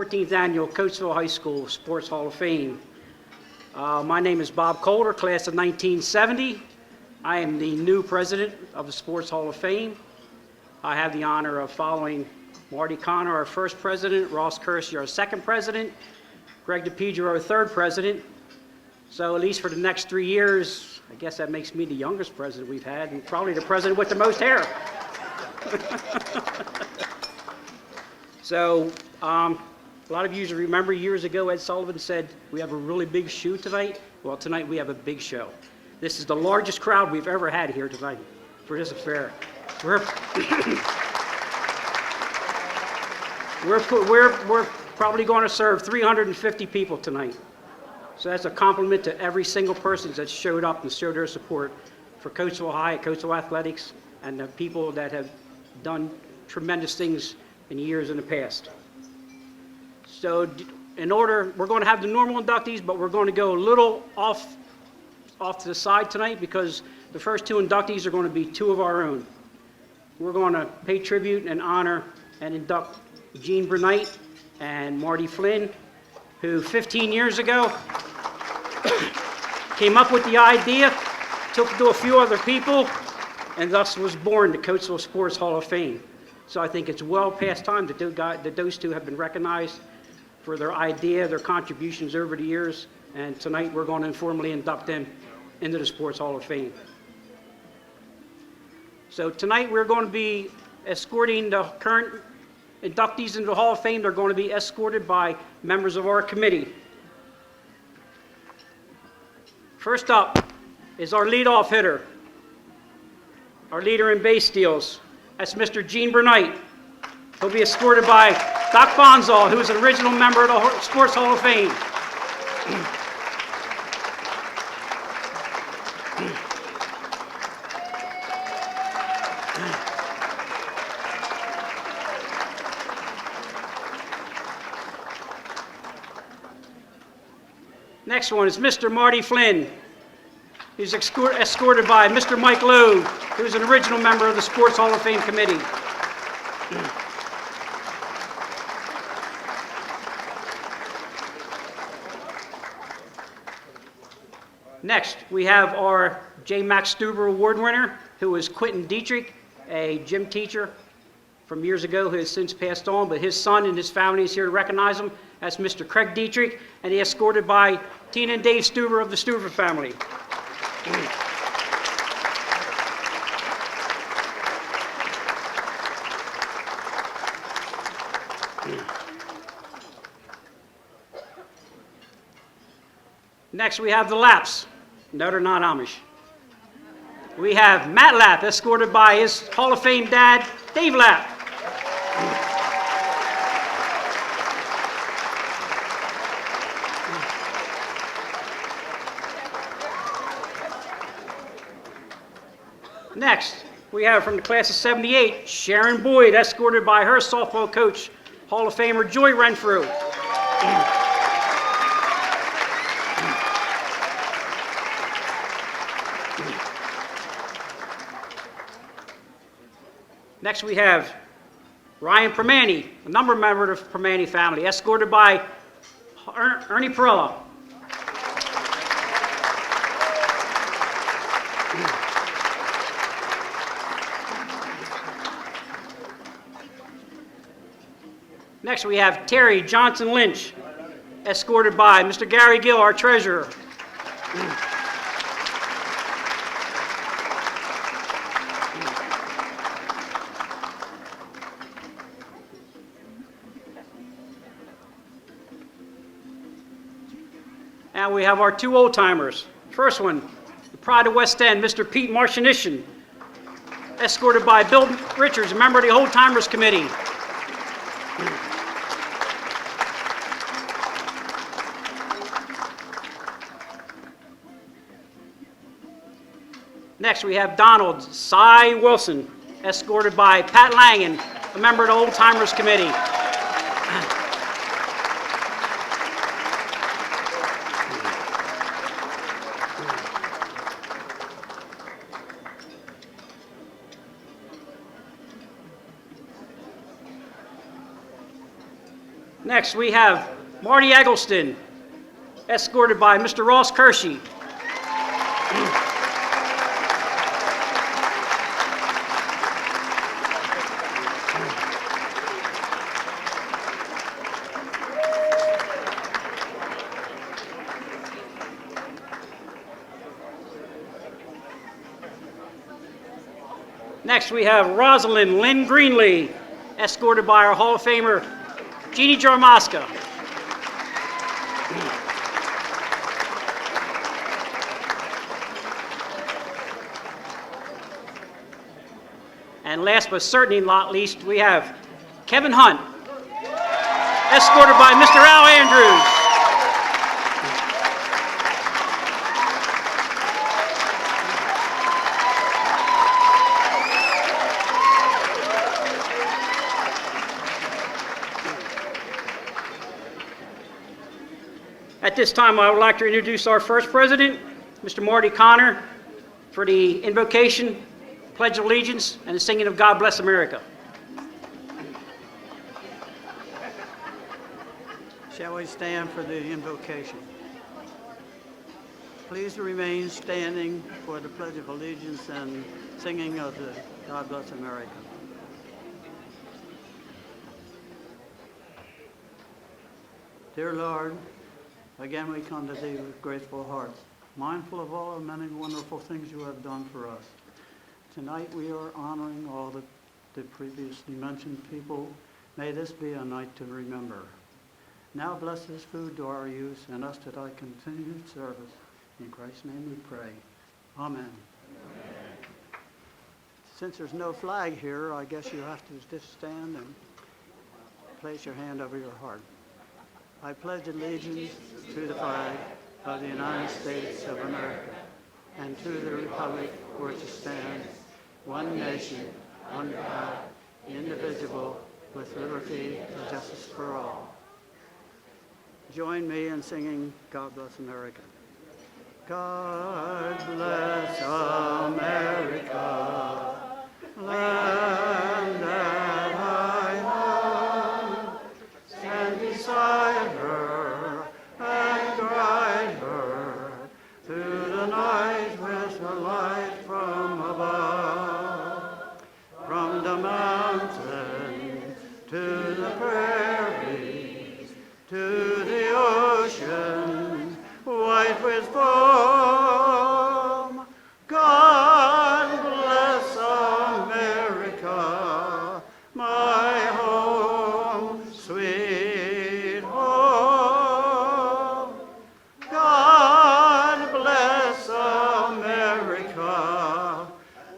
14th Annual Coatesville High School Sports Hall of Fame. My name is Bob Coulter, class of 1970. I am the new president of the Sports Hall of Fame. I have the honor of following Marty Connor, our first president, Ross Kersey, our second president, Greg DePedro, our third president. So at least for the next 3 years, I guess that makes me the youngest president we've had, and probably the president with the most hair. So a lot of you remember years ago Ed Sullivan said, we have a really big show tonight. Well, tonight we have a big show. This is the largest crowd we've ever had here tonight for this affair. We're probably going to serve 350 people tonight. So that's a compliment to every single person that showed up and showed their support for Coatesville High, Coatesville Athletics, and the people that have done tremendous things in years in the past. So we're going to have the normal inductees, but we're going to go a little off to the side tonight because the first two inductees are going to be two of our own. We're going to pay tribute and honor and induct Jean Burnite and Marty Flynn, who 15 years ago came up with the idea, took it to a few other people, and thus was born the Coatesville Sports Hall of Fame. So I think it's well past time that those two have been recognized for their idea, their contributions over the years, and tonight we're going to informally induct them into the Sports Hall of Fame. So tonight we're going to be escorting the current inductees into the Hall of Fame. They're going to be escorted by members of our committee. First up is our leadoff hitter, our leader in base steals. That's Mr. Jean Burnite. He'll be escorted by Doc Bonzall, who is an original member of the Sports Hall of Fame. Next one is Mr. Marty Flynn. He's escorted by Mr. Mike Lowe, who's an original member of the Sports Hall of Fame Committee. Next, we have our J. Max Stuber Award winner, who is Quentin Deidrick, a gym teacher from years ago who has since passed on, but his son and his family is here to recognize him. That's Mr. Craig Deidrick, and he's escorted by Tina and Dave Stuber of the Stuber family. Next, we have the Lapps. No, they're not Amish. We have Matt Lapp, escorted by his Hall of Fame dad, Dave Lapp. Next, we have from the class of 78, Sharon Boyd, escorted by her softball coach, Hall of Famer Joy Renfrew. Next, we have Ryan Primanti, a member of the Primanti family, escorted by Ernie Perella. Next, we have Terri Johnson-Lynch, escorted by Mr. Gary Gill, our treasurer. And we have our two old-timers. First one, the pride of West End, Mr. Pete Marciniszyn, escorted by Bill Richards, a member of the Old-Timers Committee. Next, we have Donald Cy Wilson, escorted by Pat Langen, a member of the Old Timers Committee. Next, we have Marty Eggleston, escorted by Mr. Ross Kershey. Next, we have Rosalyn Lynn Greenlee, escorted by our Hall of Famer, Jeannie Jarmaska. And last but certainly not least, we have Kevin Hunt, escorted by Mr. Al Andrews. At this time, I would like to introduce our first president, Mr. Marty Connor, for the invocation, Pledge of Allegiance, and the singing of God Bless America. Shall we stand for the invocation? Please remain standing for the Pledge of Allegiance and singing of the God Bless America. Dear Lord, again we come to thee with grateful hearts, mindful of all the many wonderful things you have done for us. Tonight we are honoring all the previously mentioned people. May this be a night to remember. Now bless this food to our use and us to thy continued service. In Christ's name we pray. Amen. Amen. Since there's no flag here, I guess you have to just stand and place your hand over your heart. I pledge allegiance to the flag of the United States of America and to the republic for which it stands, one nation, under God, indivisible, with liberty and justice for all. Join me in singing God Bless America. God bless America, land that I love, stand beside her and guide her through the night with her light from above. From the mountain to the prairies, to the ocean, white with foam. God bless America, my home, sweet home. God bless America,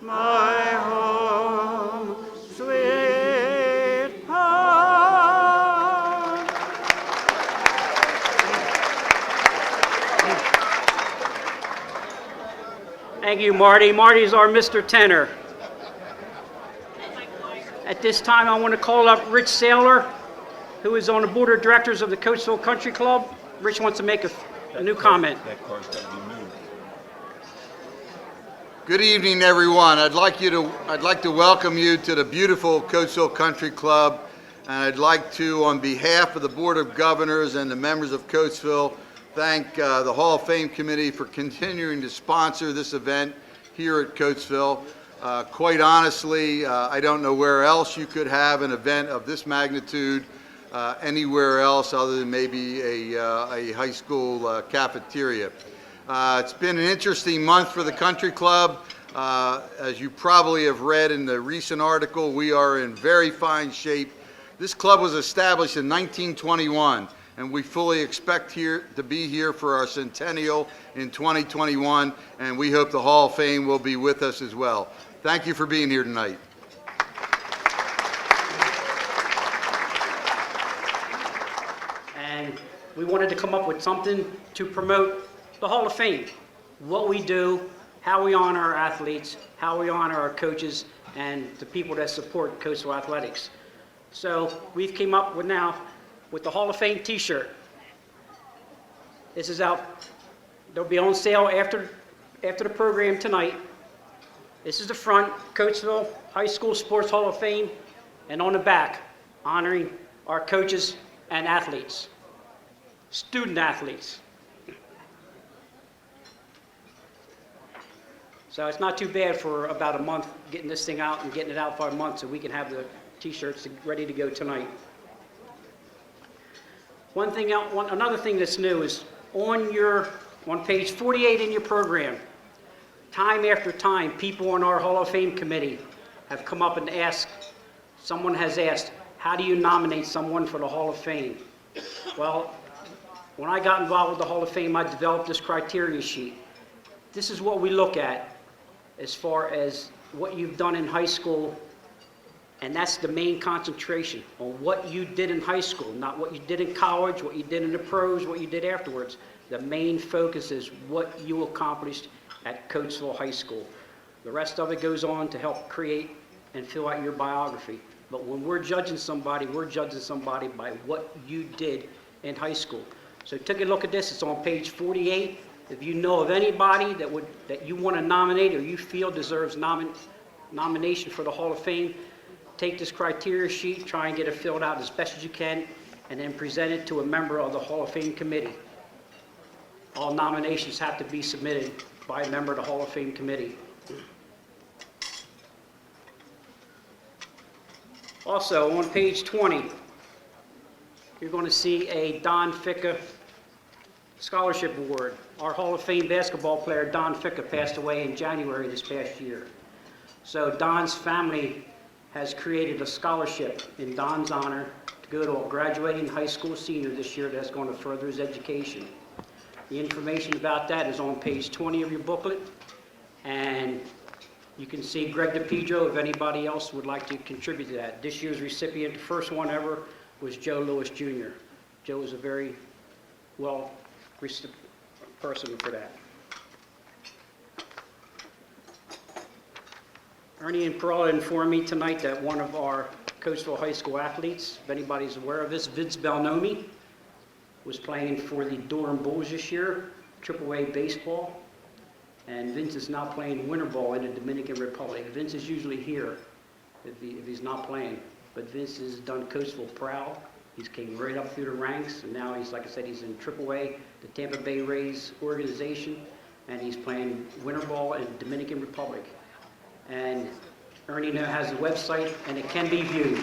my home, sweet home. Thank you, Marty. Marty's our Mr. Tenor. At this time, I want to call up Rich Saylor, who is on the board of directors of the Coatesville Country Club. Rich wants to make a new comment. That card's got to be moved. Good evening, everyone. I'd like to welcome you to the beautiful Coatesville Country Club, and I'd like to, on behalf of the Board of Governors and the members of Coatesville, thank the Hall of Fame Committee for continuing to sponsor this event here at Coatesville. Quite honestly, I don't know where else you could have an event of this magnitude anywhere else other than maybe a high school cafeteria. It's been an interesting month for the country club. As you probably have read in the recent article, we are in very fine shape. This club was established in 1921, and we fully expect to be here for our centennial in 2021, and we hope the Hall of Fame will be with us as well. Thank you for being here tonight. And we wanted to come up with something to promote the Hall of Fame, what we do, how we honor our athletes, how we honor our coaches, and the people that support Coatesville athletics. So we've came up with the Hall of Fame t-shirt. This is out, they'll be on sale after the program tonight. This is the front, Coatesville High School Sports Hall of Fame, and on the back, honoring our coaches and athletes, student athletes. So it's not too bad for about a month getting this thing out and getting it out for a month so we can have the t-shirts ready to go tonight. Another thing that's new is on page 48 in your program, time after time, people on our Hall of Fame committee have come up and someone has asked, how do you nominate someone for the Hall of Fame? Well, when I got involved with the Hall of Fame, I developed this criteria sheet. This is what we look at as far as what you've done in high school, and that's the main concentration on what you did in high school, not what you did in college, what you did in the pros, what you did afterwards. The main focus is what you accomplished at Coatesville High School. The rest of it goes on to help create and fill out your biography. But when we're judging somebody by what you did in high school. So take a look at this. It's on page 48. If you know of anybody that you want to nominate or you feel deserves nomination for the Hall of Fame, take this criteria sheet, try and get it filled out as best as you can, and then present it to a member of the Hall of Fame committee. All nominations have to be submitted by a member of the Hall of Fame committee. Also, on page 20, you're going to see a Don Ficca Scholarship Award. Our Hall of Fame basketball player, Don Ficca, passed away in January this past year. So Don's family has created a scholarship in Don's honor to go to a graduating high school senior this year that's going to further his education. The information about that is on page 20 of your booklet, and you can see Greg DePedro if anybody else would like to contribute to that. This year's recipient, the first one ever, was Joe Lewis Jr. Joe was a very well person for that. Ernie and Perala informed me tonight that one of our Coatesville High School athletes, if anybody's aware of this, Vince Belnomi, was playing for the Durham Bulls this year, AAA baseball, and Vince is now playing winter ball in the Dominican Republic. Vince is usually here if he's not playing, but Vince has done Coatesville proud. He's came right up through the ranks, and now he's, like I said, he's in AAA, the Tampa Bay Rays organization, and he's playing winter ball in the Dominican Republic. And Ernie now has a website, and it can be viewed.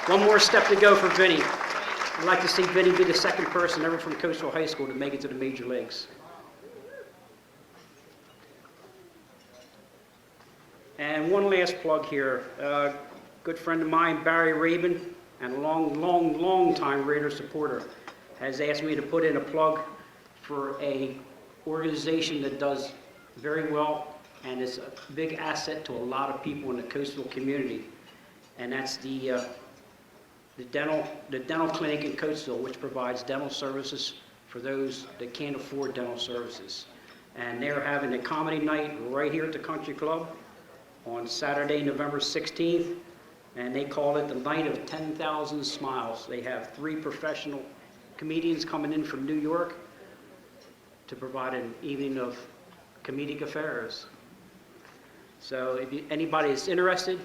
One more step to go for Vinny. I'd like to see Vinny be the second person ever from Coatesville High School to make it to the major leagues. And one last plug here. A good friend of mine, Barry Rabin, and a long time Raider supporter, has asked me to put in a plug for a organization that does very well and is a big asset to a lot of people in the Coatesville community. And that's the dental clinic in Coatesville, which provides dental services for those that can't afford dental services. And they're having a comedy night right here at the Country Club on Saturday, November 16th, and they call it the Night of 10,000 Smiles. They have 3 professional comedians coming in from New York to provide an evening of comedic affairs. So if anybody is interested,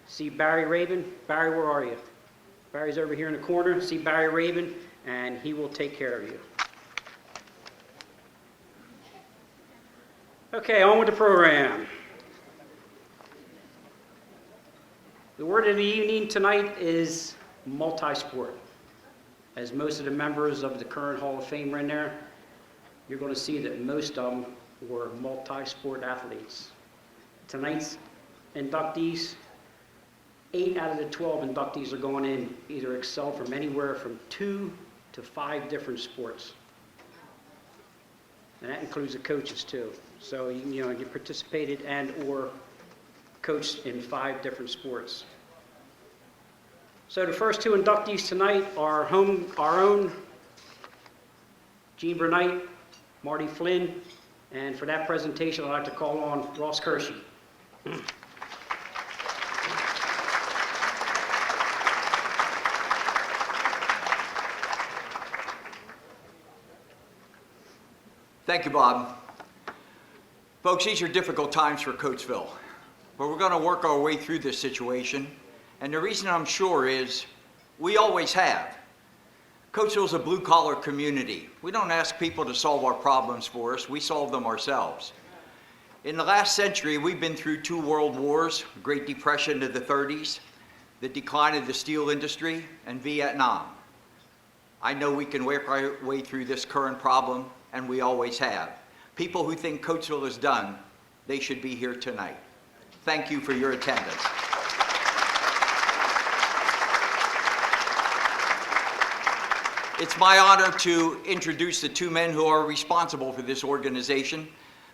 see Barry Rabin. Barry, where are you? Barry's over here in the corner. See Barry Rabin, and he will take care of you. Okay, on with the program. The word of the evening tonight is multi-sport. As most of the members of the current Hall of Fame are in there, you're going to see that most of them were multi-sport athletes. Tonight's inductees, 8 out of the 12 inductees are going in, either excel from anywhere from 2 to 5 different sports. And that includes the coaches too. So you participated and or coached in 5 different sports. So the first 2 inductees tonight are our own Gene Burnite, Marty Flynn, and for that presentation I'd like to call on Ross Kershey. Thank you, Bob. Folks, these are difficult times for Coatesville, but we're going to work our way through this situation. And the reason I'm sure is we always have, Coatesville's a blue-collar community. We don't ask people to solve our problems for us, we solve them ourselves. In the last century, we've been through 2 world wars, Great Depression of the 30s, the decline of the steel industry, and Vietnam. I know we can work our way through this current problem, and we always have. People who think Coatesville is done, they should be here tonight. Thank you for your attendance. It's my honor to introduce the 2 men who are responsible for this organization.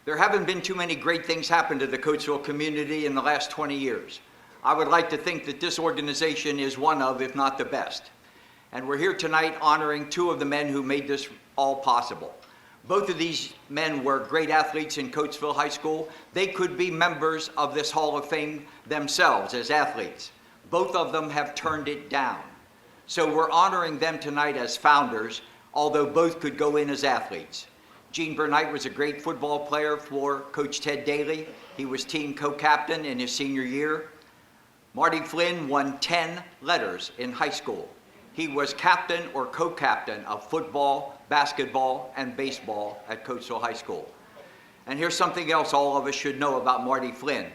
There haven't been too many great things happen to the Coatesville community in the last 20 years. I would like to think that this organization is one of, if not the best. And we're here tonight honoring 2 of the men who made this all possible. Both of these men were great athletes in Coatesville High School. They could be members of this Hall of Fame themselves as athletes. Both of them have turned it down. So we're honoring them tonight as founders, although both could go in as athletes. Gene Burnite was a great football player for Coach Ted Daly. He was team co-captain in his senior year. Marty Flynn won 10 letters in high school. He was captain or co-captain of football, basketball, and baseball at Coatesville High School. And here's something else all of us should know about Marty Flynn.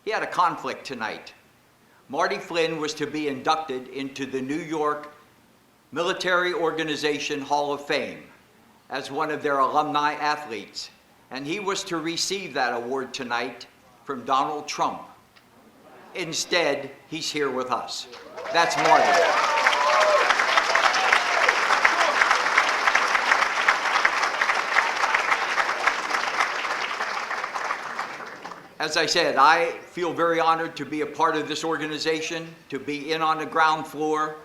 He had a conflict tonight. Marty Flynn was to be inducted into the New York Military Organization Hall of Fame as one of their alumni athletes. And he was to receive that award tonight from Donald Trump. Instead, he's here with us. That's Marty. As I said, I feel very honored to be a part of this organization, to be in on the ground floor,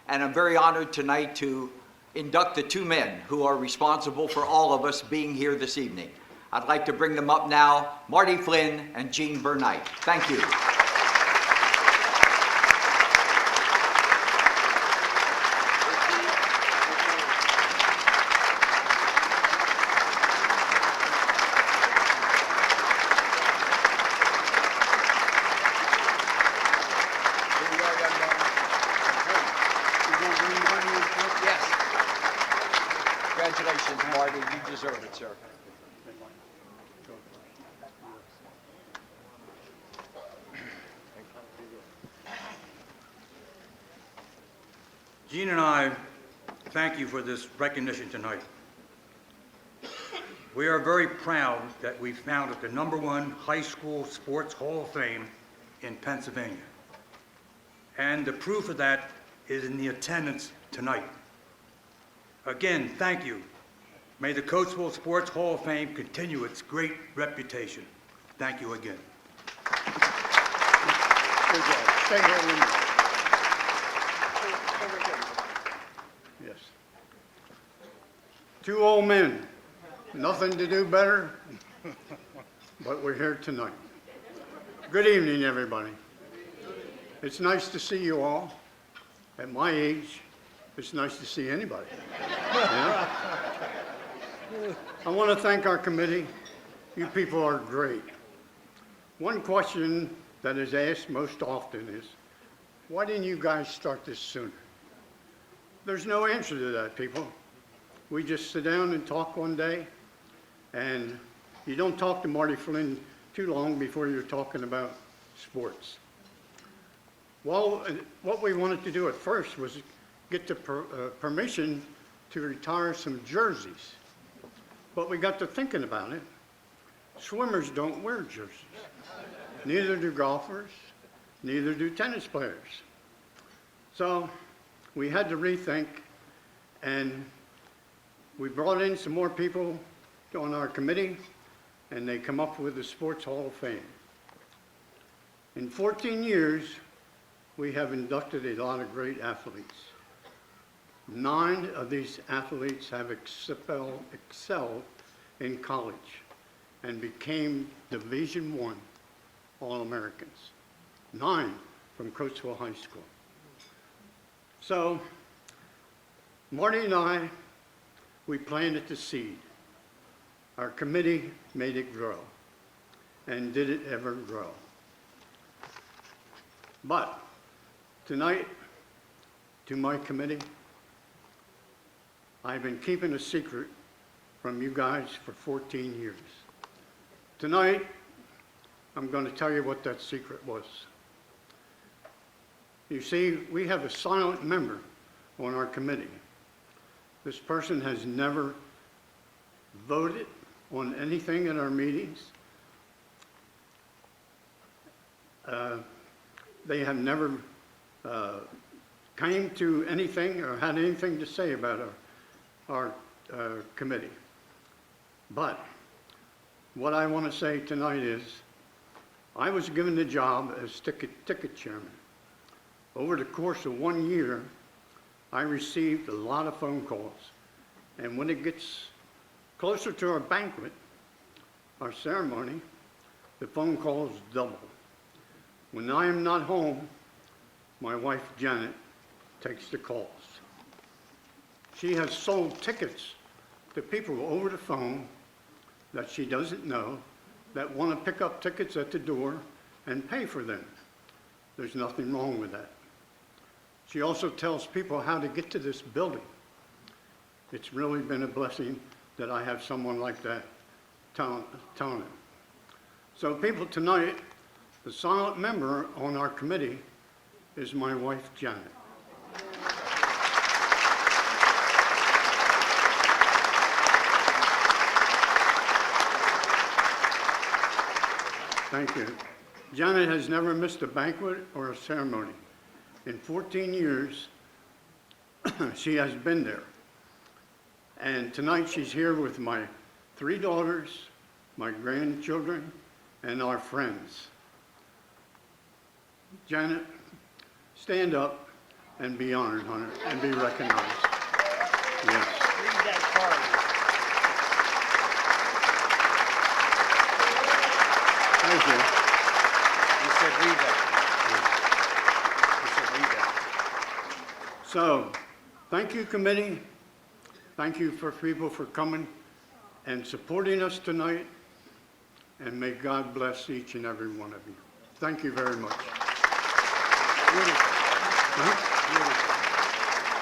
and I'm very honored tonight to induct the 2 men who are responsible for all of us being here this evening. I'd like to bring them up now, Marty Flynn and Gene Burnite. Thank you. Congratulations, Marty. You deserve it, sir. Gene and I thank you for this recognition tonight. We are very proud that we founded the #1 high school sports Hall of Fame in Pennsylvania. And the proof of that is in the attendance tonight. Again, thank you. May the Coatesville Sports Hall of Fame continue its great reputation. Thank you again. Good job. Stay here with me. Yes. 2 old men, nothing to do better, but we're here tonight. Good evening, everybody. It's nice to see you all. At my age, it's nice to see anybody. Yeah? I want to thank our committee. You people are great. One question that is asked most often is, why didn't you guys start this sooner? There's no answer to that, people. We just sit down and talk one day, and you don't talk to Marty Flynn too long before you're talking about sports. Well, what we wanted to do at first was get the permission to retire some jerseys. But we got to thinking about it. Swimmers don't wear jerseys. Neither do golfers, neither do tennis players. So we had to rethink, and we brought in some more people on our committee, and they come up with the Sports Hall of Fame. In 14 years, we have inducted a lot of great athletes. 9 of these athletes have excelled in college and became Division I All-Americans. 9 from Coatesville High School. So, Marty and I, we planted the seed. Our committee made it grow. And did it ever grow? But tonight, to my committee, I've been keeping a secret from you guys for 14 years. Tonight, I'm going to tell you what that secret was. You see, we have a silent member on our committee. This person has never voted on anything in our meetings. They have never came to anything or had anything to say about our committee. But what I want to say tonight is, I was given the job as ticket chairman. Over the course of 1 year, I received a lot of phone calls. And when it gets closer to our banquet, our ceremony, the phone calls double. When I am not home, my wife Janet takes the calls. She has sold tickets to people over the phone that she doesn't know, that want to pick up tickets at the door and pay for them. There's nothing wrong with that. She also tells people how to get to this building. It's really been a blessing that I have someone like that telling it. So people, tonight, the silent member on our committee is my wife, Janet. Thank you. Janet has never missed a banquet or a ceremony. In 14 years, she has been there. And tonight she's here with my 3 daughters, my grandchildren, and our friends. Janet, stand up and be honored, honey, and be recognized. Yes. Read that card. Thank you. You said read that. You said read that. So, thank you, committee. Thank you for people for coming and supporting us tonight. And may God bless each and every one of you. Thank you very much. Huh?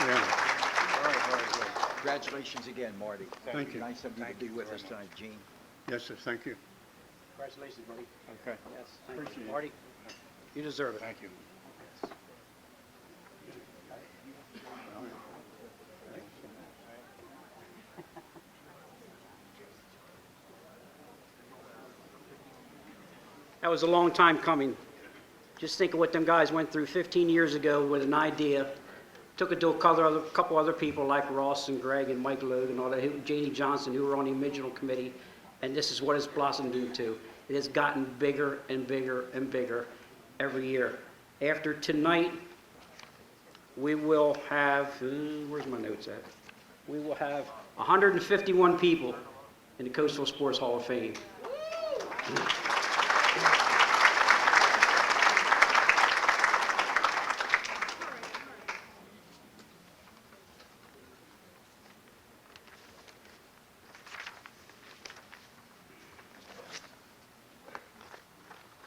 Yeah. Very, very good. Congratulations again, Marty. Thank you. Nice of you to be with us tonight, Gene. Yes, sir. Thank you. Congratulations, buddy. Okay. Yes, thank you. Appreciate it. Marty, you deserve it. Thank you. That was a long time coming. Just think of what them guys went through 15 years ago with an idea. Took it to a couple other people like Ross and Greg and Mike Logan and all that, Janie Johnson, who were on the original committee, and this is what it's blossomed into. It has gotten bigger and bigger and bigger every year. After tonight, we will have, where's my notes at? We will have 151 people in the Coatesville Sports Hall of Fame.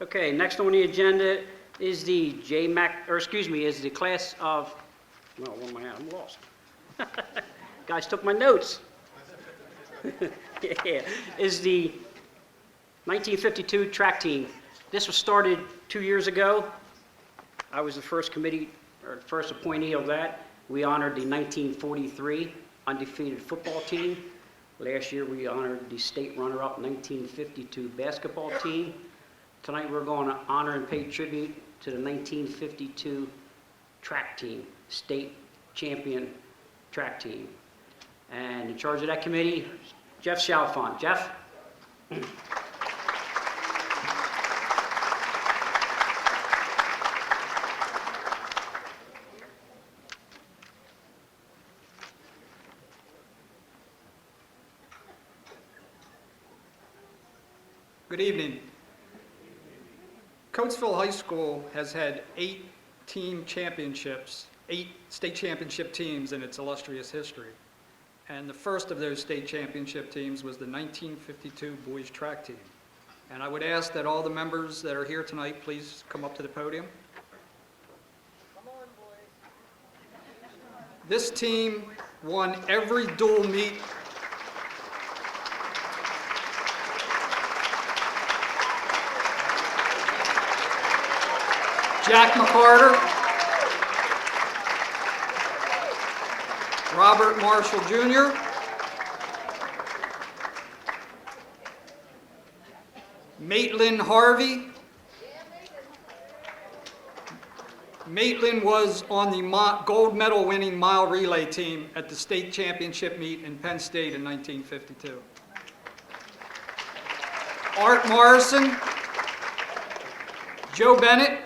Okay, next on the agenda is the is the class of, well, what am I at? I'm lost. Guys took my notes. Yeah, is the 1952 track team. This was started 2 years ago. I was the first first appointee of that. We honored the 1943 undefeated football team. Last year we honored the state runner-up 1952 basketball team. Tonight we're going to honor and pay tribute to the 1952 track team, state champion track team. And in charge of that committee, Jeff Chalfant. Jeff? Good evening. Coatesville High School has had 8 team championships, 8 state championship teams in its illustrious history. And the first of those state championship teams was the 1952 boys track team. And I would ask that all the members that are here tonight please come up to the podium. Come on, boys. This team won every dual meet. Jack McCarter, Robert Marshall Jr., Maitland Harvey. Maitland was on the gold medal winning mile relay team at the state championship meet in Penn State in 1952. Art Morrison, Joe Bennett,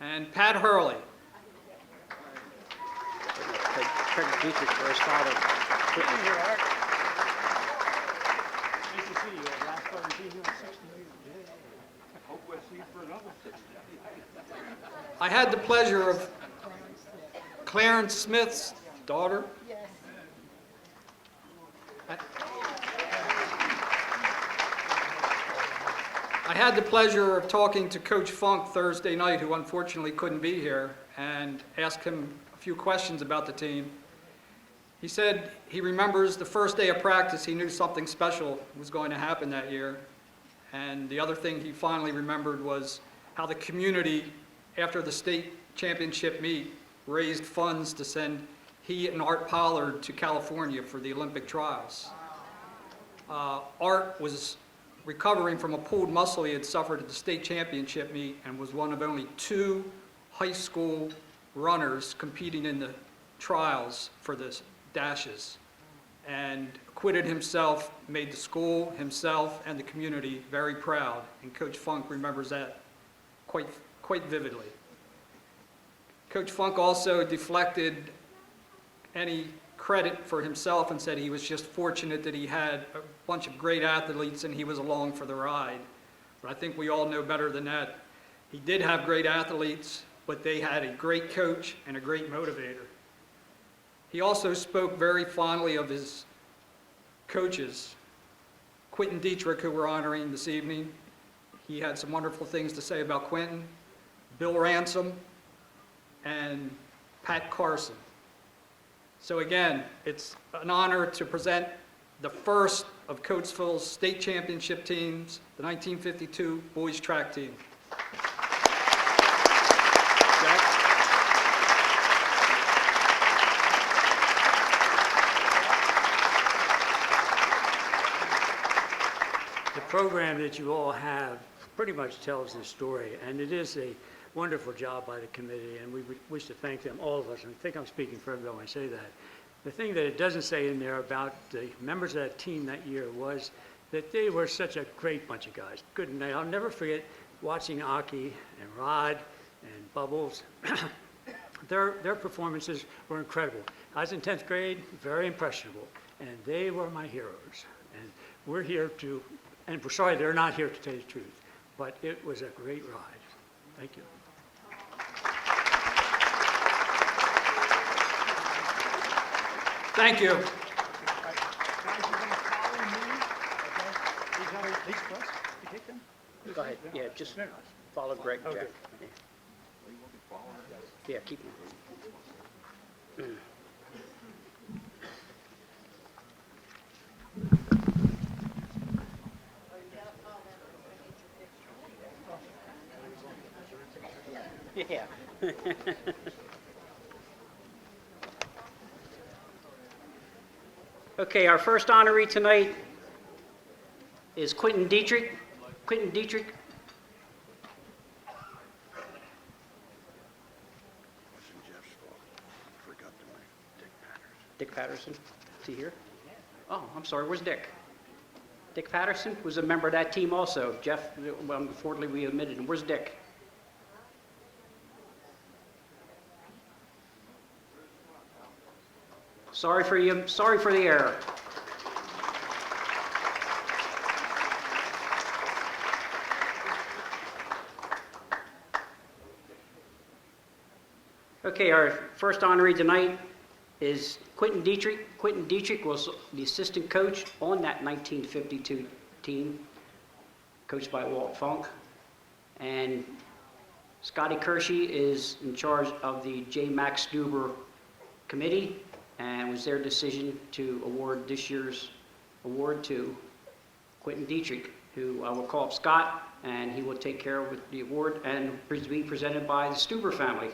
and Pat Hurley. Craig Dietrich for his father. I had the pleasure of Clarence Smith's daughter. I had the pleasure of talking to Coach Funk Thursday night, who unfortunately couldn't be here, and asked him a few questions about the team. He said he remembers the first day of practice, he knew something special was going to happen that year. And the other thing he finally remembered was how the community, after the state championship meet, raised funds to send he and Art Pollard to California for the Olympic trials. Art was recovering from a pulled muscle he had suffered at the state championship meet and was one of only 2 high school runners competing in the trials for the dashes, and acquitted himself, made the school, himself, and the community very proud, and Coach Funk remembers that quite vividly. Coach Funk also deflected any credit for himself and said he was just fortunate that he had a bunch of great athletes and he was along for the ride. But I think we all know better than that. He did have great athletes, but they had a great coach and a great motivator. He also spoke very fondly of his coaches, Quentin Deidrick, who we're honoring this evening. He had some wonderful things to say about Quentin, Bill Ransom, and Pat Carson. So again, it's an honor to present the first of Coatesville's state championship teams, the 1952 boys track team. Jack? The program that you all have pretty much tells the story, and it is a wonderful job by the committee, and we wish to thank them, all of us, and I think I'm speaking for everyone when I say that. The thing that it doesn't say in there about the members of that team that year was that they were such a great bunch of guys. Good night. I'll never forget watching Aki and Rod and Bubbles. Their performances were incredible. I was in 10th grade, very impressionable, and they were my heroes. And we're here to, and we're sorry they're not here to tell you the truth, but it was a great ride. Thank you. Thank you. Go ahead, yeah, just follow Greg, Jack. Yeah, keep moving. Yeah. Okay, our first honoree tonight is Quentin Deidrick. Quentin Deidrick. Dick Patterson. Is he here? Oh, I'm sorry. Where's Dick? Dick Patterson was a member of that team also. Jeff, well, unfortunately, we omitted him. Where's Dick? Sorry for you. Sorry for the error. Okay, our first honoree tonight is Quentin Deidrick. Quentin Deidrick was the assistant coach on that 1952 team, coached by Walt Funk. And Scotty Kershey is in charge of the J. Max Stuber Committee, and it was their decision to award this year's award to Quentin Deidrick, who I will call up Scott, and he will take care of the award and be presented by the Stuber family.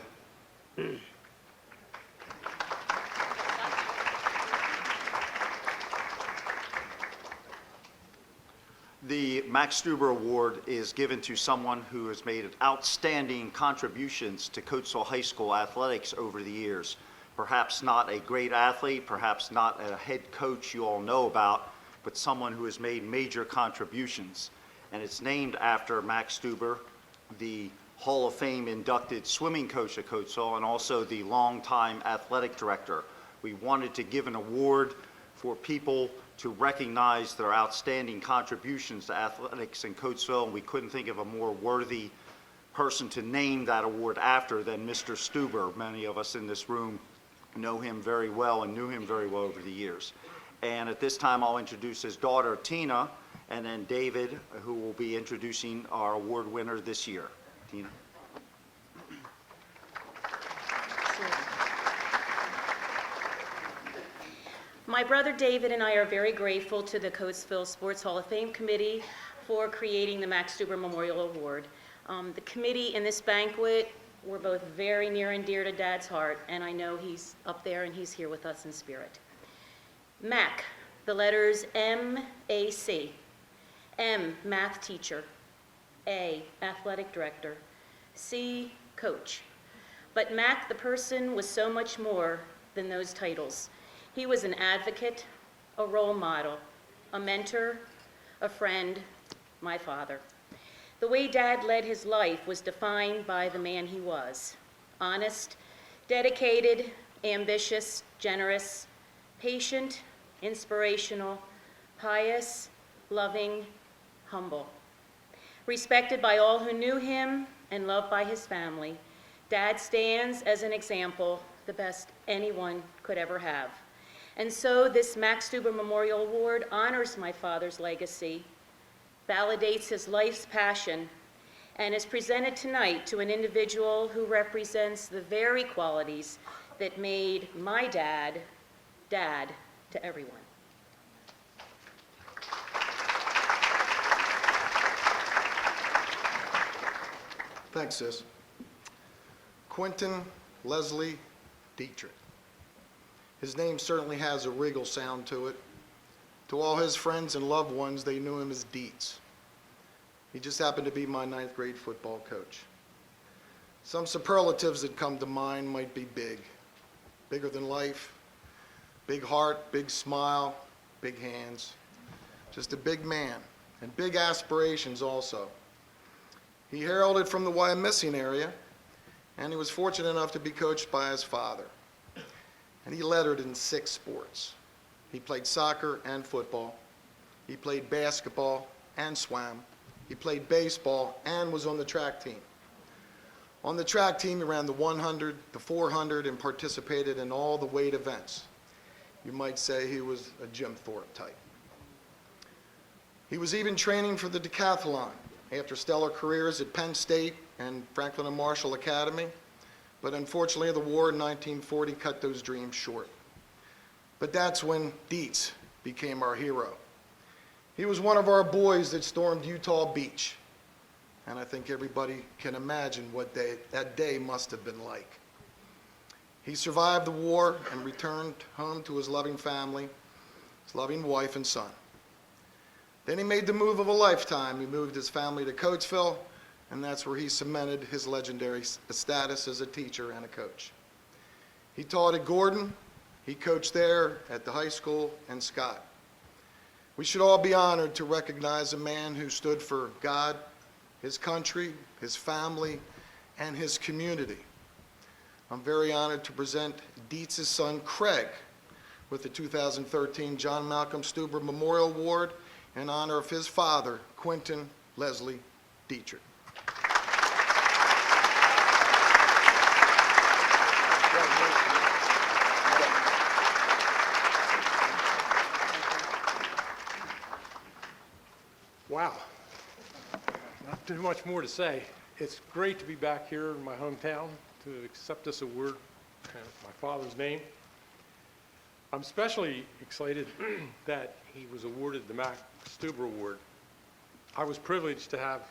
The Max Stuber Award is given to someone who has made outstanding contributions to Coatesville High School athletics over the years. Perhaps not a great athlete, perhaps not a head coach you all know about, but someone who has made major contributions. And it's named after Max Stuber, the Hall of Fame inducted swimming coach at Coatesville and also the longtime athletic director. We wanted to give an award for people to recognize their outstanding contributions to athletics in Coatesville, and we couldn't think of a more worthy person to name that award after than Mr. Stuber. Many of us in this room know him very well and knew him very well over the years. And at this time, I'll introduce his daughter, Tina, and then David, who will be introducing our award winner this year. Tina. My brother David and I are very grateful to the Coatesville Sports Hall of Fame Committee for creating the Max Stuber Memorial Award. The committee and this banquet were both very near and dear to Dad's heart, and I know he's up there and he's here with us in spirit. Mac, the letters M-A-C. M, math teacher. A, athletic director. C, coach. But Mac, the person, was so much more than those titles. He was an advocate, a role model, a mentor, a friend, my father. The way Dad led his life was defined by the man he was. Honest, dedicated, ambitious, generous, patient, inspirational, pious, loving, humble. Respected by all who knew him and loved by his family, Dad stands as an example, the best anyone could ever have. And so this Max Stuber Memorial Award honors my father's legacy, validates his life's passion, and is presented tonight to an individual who represents the very qualities that made my dad, Dad to everyone. Thanks, sis. Quentin Leslie Deidrick. His name certainly has a regal sound to it. To all his friends and loved ones, they knew him as Deets. He just happened to be my 9th grade football coach. Some superlatives that come to mind might be big. Bigger than life, big heart, big smile, big hands. Just a big man, and big aspirations also. He heralded from the Wyomissing area, and he was fortunate enough to be coached by his father. And he lettered in 6 sports. He played soccer and football. He played basketball and swam. He played baseball and was on the track team. On the track team, he ran the 100, the 400, and participated in all the weight events. You might say he was a Jim Thorpe type. He was even training for the decathlon after stellar careers at Penn State and Franklin and Marshall Academy. But unfortunately, the war in 1940 cut those dreams short. But that's when Deets became our hero. He was one of our boys that stormed Utah Beach. And I think everybody can imagine what that day must have been like. He survived the war and returned home to his loving family, his loving wife and son. Then he made the move of a lifetime. He moved his family to Coatesville, and that's where he cemented his legendary status as a teacher and a coach. He taught at Gordon, he coached there at the high school, and Scott. We should all be honored to recognize a man who stood for God, his country, his family, and his community. I'm very honored to present Deets' son, Craig, with the 2013 John Malcolm Stuber Memorial Award in honor of his father, Quentin Leslie Deidrick. Wow. Not too much more to say. It's great to be back here in my hometown to accept this award in my father's name. I'm especially excited that he was awarded the Mac Stuber Award. I was privileged to have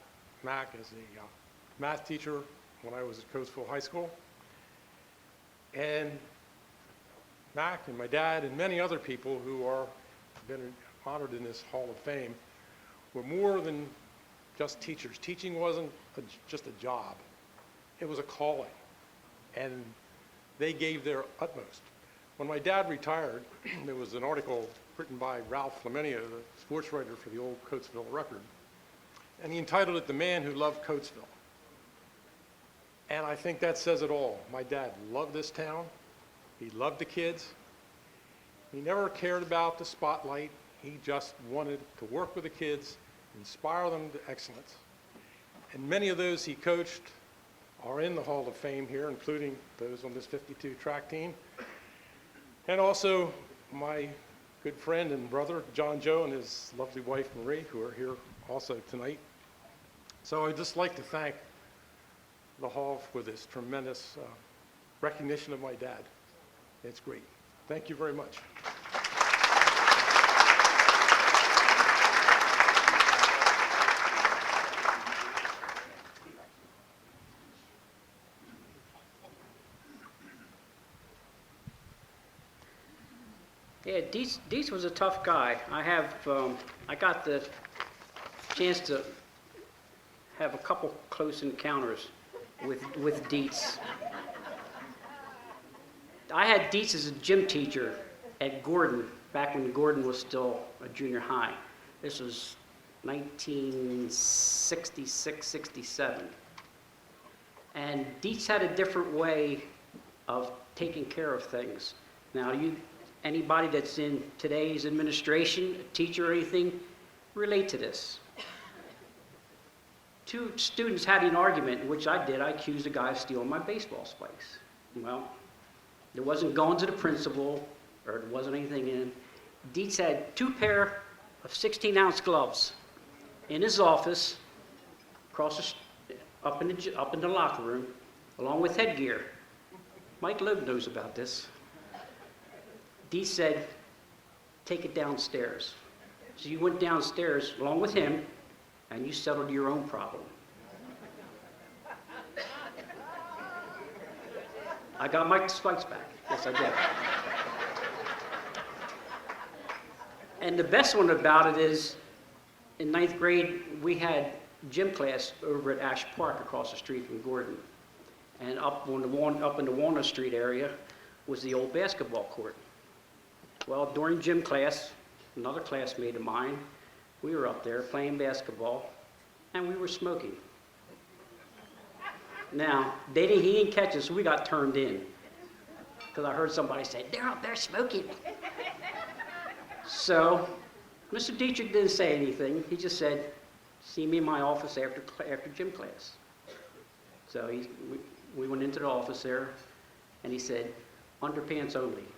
Mac as a math teacher when I was at Coatesville High School. And Mac and my dad and many other people who are been honored in this Hall of Fame were more than just teachers. Teaching wasn't just a job. It was a calling. And they gave their utmost. When my dad retired, there was an article written by Ralph Flaminio, the sports writer for the old Coatesville Record, and he entitled it "The Man Who Loved Coatesville." And I think that says it all. My dad loved this town. He loved the kids. He never cared about the spotlight. He just wanted to work with the kids, inspire them to excellence. And many of those he coached are in the Hall of Fame here, including those on this 52 track team. And also my good friend and brother, John Joe, and his lovely wife, Marie, who are here also tonight. So I'd just like to thank the Hall for this tremendous recognition of my dad. It's great. Thank you very much. Yeah, Dietz was a tough guy. I got the chance to have a couple close encounters with Dietz. I had Dietz as a gym teacher at Gordon, back when Gordon was still a junior high. This was 1966, 67. And Dietz had a different way of taking care of things. Now, anybody that's in today's administration, a teacher or anything, relate to this. Two students had an argument, which I did. I accused a guy of stealing my baseball spikes. Well, it wasn't going to the principal, or there wasn't anything in. Dietz had 2 pair of 16-ounce gloves in his office, up in the locker room, along with headgear. Mike Loeb knows about this. Dietz said, "Take it downstairs." So you went downstairs along with him, and you settled your own problem. I got my spikes back. Yes, I did. And the best one about it is, in 9th grade, we had gym class over at Ash Park across the street from Gordon. And up in the Walnut Street area was the old basketball court. Well, during gym class, another classmate of mine, we were up there playing basketball, and we were smoking. Now, he didn't catch us, so we got turned in. Because I heard somebody say, "They're up there smoking." So, Mr. Deidrick didn't say anything. He just said, "See me in my office after gym class." So we went into the office there, and he said, "Underpants only."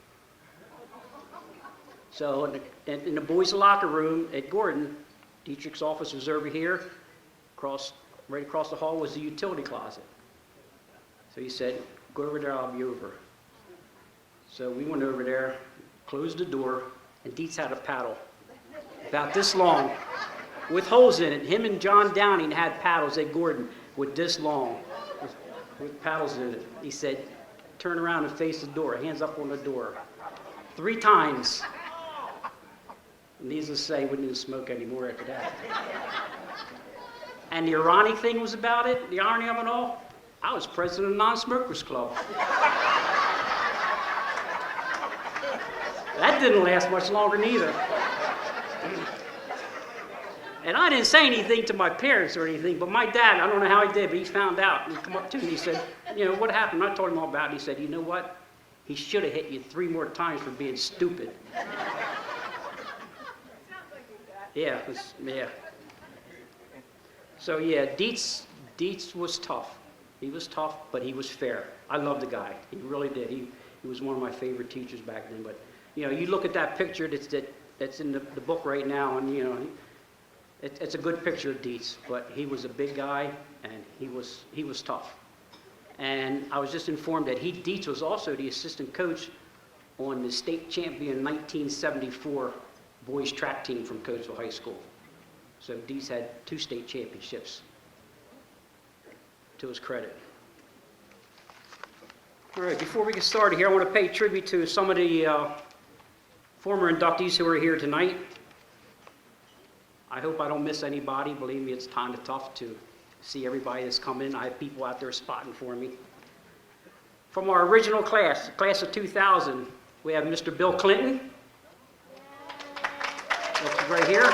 So in the boys' locker room at Gordon, Deidrick's office was over here. Right across the hall was the utility closet. So he said, "Go over there, I'll be over." So we went over there, closed the door, and Dietz had a paddle about this long with holes in it. Him and John Downing had paddles at Gordon with this long, with paddles in it. He said, "Turn around and face the door, hands up on the door." 3 times. Needless to say, we didn't smoke anymore after that. And the ironic thing was about it, the irony of it all, I was president of the Non-Smokers Club. That didn't last much longer neither. And I didn't say anything to my parents or anything, but my dad, I don't know how he did, but he found out. And he come up to me and he said, "What happened?" I told him all about it. He said, "You know what? He should have hit you 3 more times for being stupid." Yeah, yeah. So yeah, Dietz was tough. He was tough, but he was fair. I loved the guy. He really did. He was one of my favorite teachers back then. But you look at that picture that's in the book right now, and It's a good picture of Dietz, but he was a big guy, and he was tough. And I was just informed that Dietz was also the assistant coach on the state champion 1974 boys track team from Coatesville High School. So Dietz had 2 state championships to his credit. All right, before we get started here, I want to pay tribute to some of the former inductees who are here tonight. I hope I don't miss anybody. Believe me, it's kind of tough to see everybody that's come in. I have people out there spotting for me. From our original class, class of 2000, we have Mr. Bill Clinton. That's right here.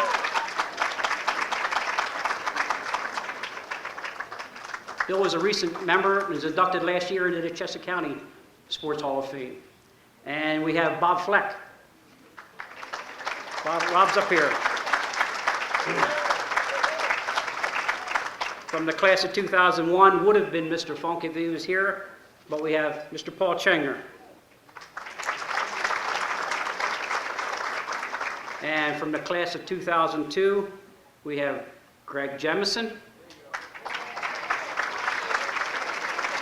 Bill was a recent member and was inducted last year into the Chester County Sports Hall of Fame. And we have Bob Fleck. Rob's up here. From the class of 2001, would have been Mr. Funk if he was here, but we have Mr. Paul Chengner. And from the class of 2002, we have Greg Jemison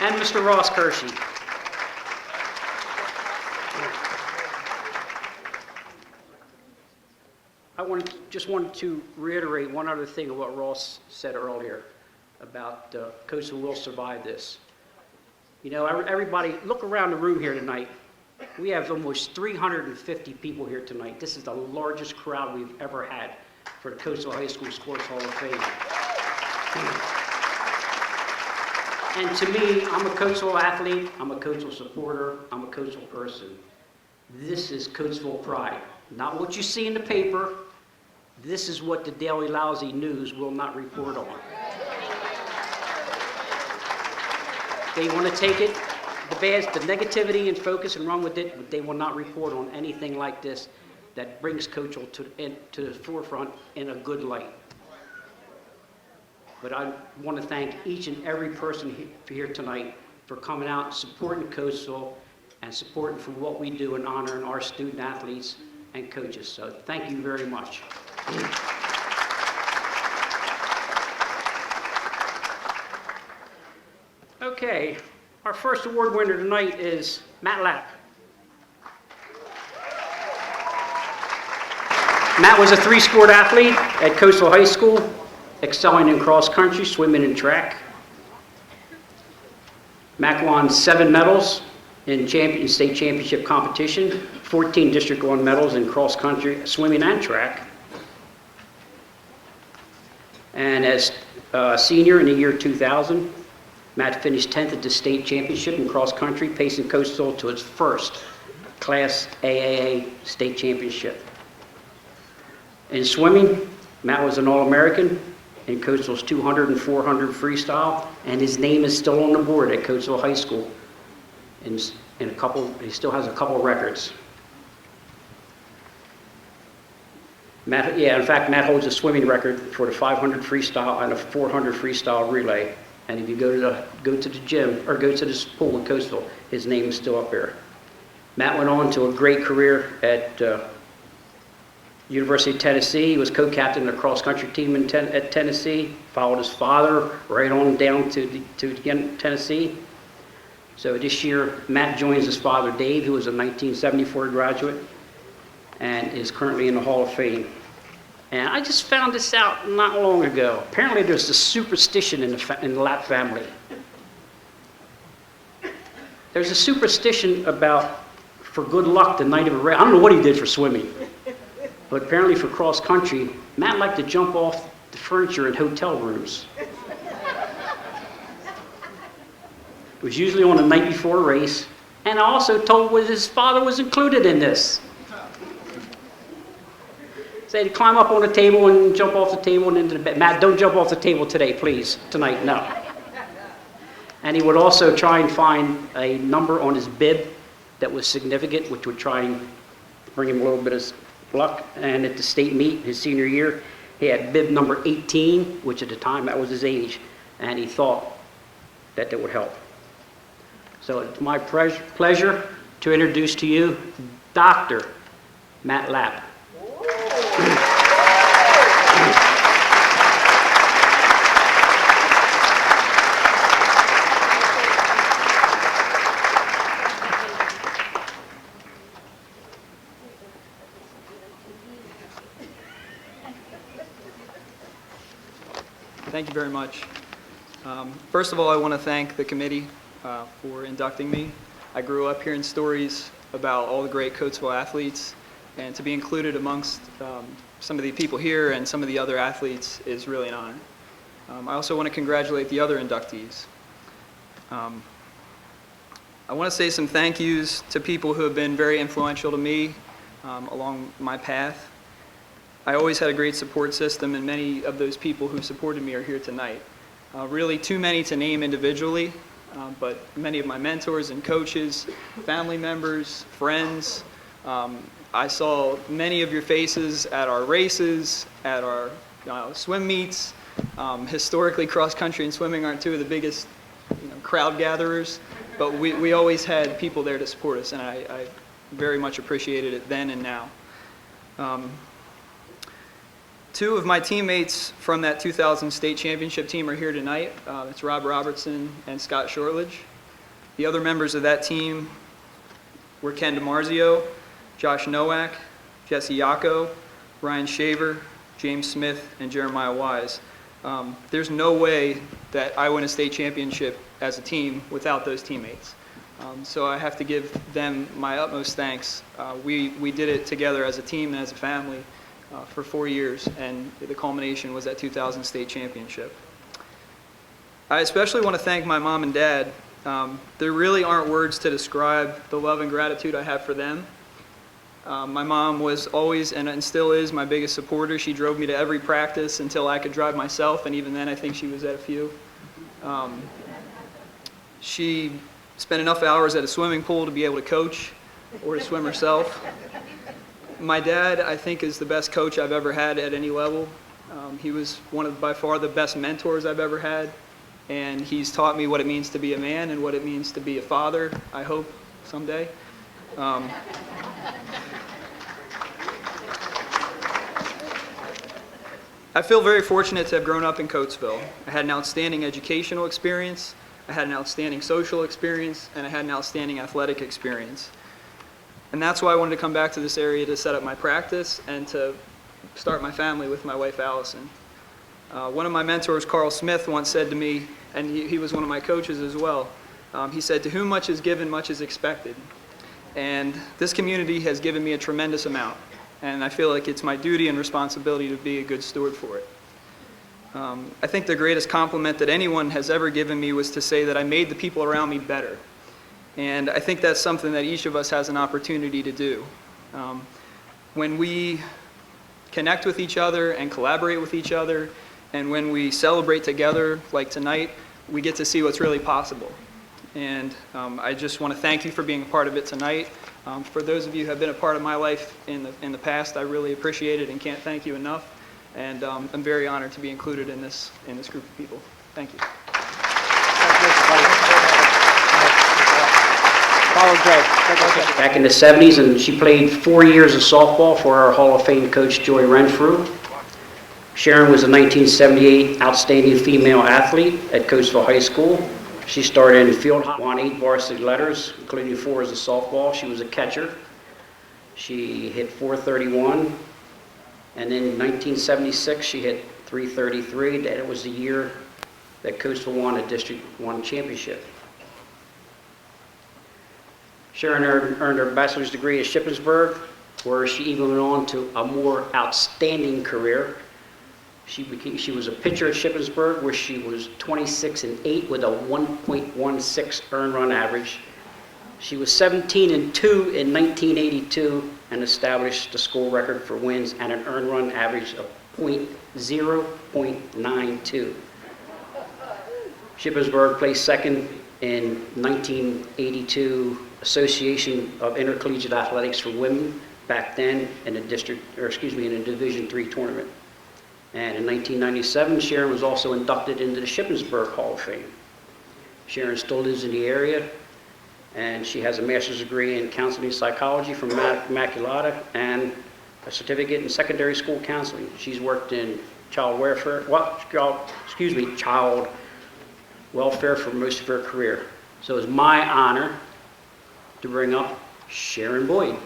and Mr. Ross Kershey. Just wanted to reiterate one other thing of what Ross said earlier about Coatesville will survive this. You know, everybody, look around the room here tonight. We have almost 350 people here tonight. This is the largest crowd we've ever had for the Coatesville High School Sports Hall of Fame. And to me, I'm a Coatesville athlete, I'm a Coatesville supporter, I'm a Coatesville person. This is Coatesville pride. Not what you see in the paper. This is what the Daily Lousy News will not report on. They want to take it, the negativity and focus and run with it, but they will not report on anything like this that brings Coatesville to the forefront in a good light. But I want to thank each and every person here tonight for coming out, supporting Coatesville, and supporting for what we do in honoring our student athletes and coaches. So thank you very much. Okay, our first award winner tonight is Matt Lapp. Matt was a 3-sport athlete at Coatesville High School, excelling in cross country, swimming, and track. Matt won 7 medals in state championship competition, 14 District 1 medals in cross country, swimming, and track. And as a senior in the year 2000, Matt finished 10th at the state championship in cross country, pacing Coatesville to its first Class AAA state championship. In swimming, Matt was an All-American in Coatesville's 200 and 400 freestyle, and his name is still on the board at Coatesville High School. He still has a couple records. Matt, in fact, Matt holds a swimming record for the 500 freestyle and a 400 freestyle relay. And if you go to the gym or go to this pool in Coatesville, his name is still up there. Matt went on to a great career at University of Tennessee. He was co-captain of the cross-country team at Tennessee. Followed his father right on down to Tennessee. So this year, Matt joins his father, Dave, who was a 1974 graduate and is currently in the Hall of Fame. And I just found this out not long ago. Apparently there's a superstition in the Lapp family. There's a superstition about, for good luck the night of a race. I don't know what he did for swimming, but apparently for cross country, Matt liked to jump off the furniture in hotel rooms. It was usually on the night before a race, and I also told his father was included in this. So he'd climb up on the table and jump off the table and into the bed. Matt, don't jump off the table today, please. Tonight, no. And he would also try and find a number on his bib that was significant, which would try and bring him a little bit of luck. And at the state meet, his senior year, he had bib number 18, which at the time, that was his age. And he thought that would help. So it's my pleasure to introduce to you Dr. Matt Lapp. Thank you very much. First of all, I want to thank the committee for inducting me. I grew up hearing stories about all the great Coatesville athletes, and to be included amongst some of the people here and some of the other athletes is really an honor. I also want to congratulate the other inductees. I want to say some thank yous to people who have been very influential to me along my path. I always had a great support system, and many of those people who supported me are here tonight. Really too many to name individually, but many of my mentors and coaches, family members, friends. I saw many of your faces at our races, at our swim meets. Historically, cross country and swimming aren't two of the biggest crowd gatherers, but we always had people there to support us, and I very much appreciated it then and now. Two of my teammates from that 2000 state championship team are here tonight. It's Rob Robertson and Scott Shortledge. The other members of that team were Ken DiMarzio, Josh Nowak, Jesse Yacco, Ryan Shaver, James Smith, and Jeremiah Wise. There's no way that I win a state championship as a team without those teammates. So I have to give them my utmost thanks. We did it together as a team and as a family for 4 years, and the culmination was that 2000 state championship. I especially want to thank my mom and dad. There really aren't words to describe the love and gratitude I have for them. My mom was always and still is my biggest supporter. She drove me to every practice until I could drive myself, and even then I think she was at a few. She spent enough hours at a swimming pool to be able to coach or to swim herself. My dad, I think, is the best coach I've ever had at any level. He was one of, by far, the best mentors I've ever had, and he's taught me what it means to be a man and what it means to be a father, I hope, someday. I feel very fortunate to have grown up in Coatesville. I had an outstanding educational experience, I had an outstanding social experience, and I had an outstanding athletic experience. And that's why I wanted to come back to this area to set up my practice and to start my family with my wife, Allison. One of my mentors, Carl Smith, once said to me, and he was one of my coaches as well, he said, "To whom much is given, much is expected." And this community has given me a tremendous amount, and I feel like it's my duty and responsibility to be a good steward for it. I think the greatest compliment that anyone has ever given me was to say that I made the people around me better. And I think that's something that each of us has an opportunity to do. When we connect with each other and collaborate with each other, and when we celebrate together like tonight, we get to see what's really possible. And I just want to thank you for being a part of it tonight. For those of you who have been a part of my life in the past, I really appreciate it and can't thank you enough. And I'm very honored to be included in this group of people. Thank you. Back in the 70s, and she played 4 years of softball for our Hall of Fame coach, Joy Renfrew. Sharon was a 1978 outstanding female athlete at Coatesville High School. She started in field hockey, won 8 varsity letters, including 4 as a softball. She was a catcher. She hit .431, and in 1976 she hit .333. That was the year that Coatesville won a District 1 championship. Sharon earned her bachelor's degree at Shippensburg, where she even went on to a more outstanding career. She was a pitcher at Shippensburg, where she was 26-8 with a 1.16 earned run average. She was 17-2 in 1982 and established the school record for wins at an earned run average of .0.92. Shippensburg placed second in 1982 Association of Intercollegiate Athletics for Women back then in a in a Division III tournament. And in 1997, Sharon was also inducted into the Shippensburg Hall of Fame. Sharon still lives in the area, and she has a master's degree in counseling psychology from Immaculata and a certificate in secondary school counseling. She's worked in child welfare for most of her career. So it's my honor to bring up Sharon Boyd.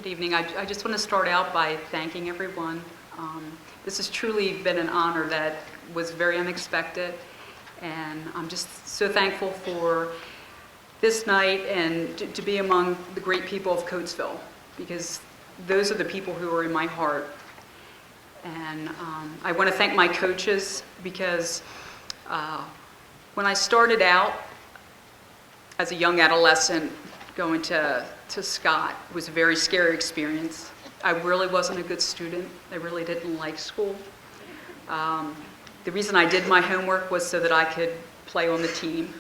Good evening. I just want to start out by thanking everyone. This has truly been an honor that was very unexpected, and I'm just so thankful for this night and to be among the great people of Coatesville, because those are the people who are in my heart. And I want to thank my coaches, because when I started out as a young adolescent going to Scott, it was a very scary experience. I really wasn't a good student. I really didn't like school. The reason I did my homework was so that I could play on the team.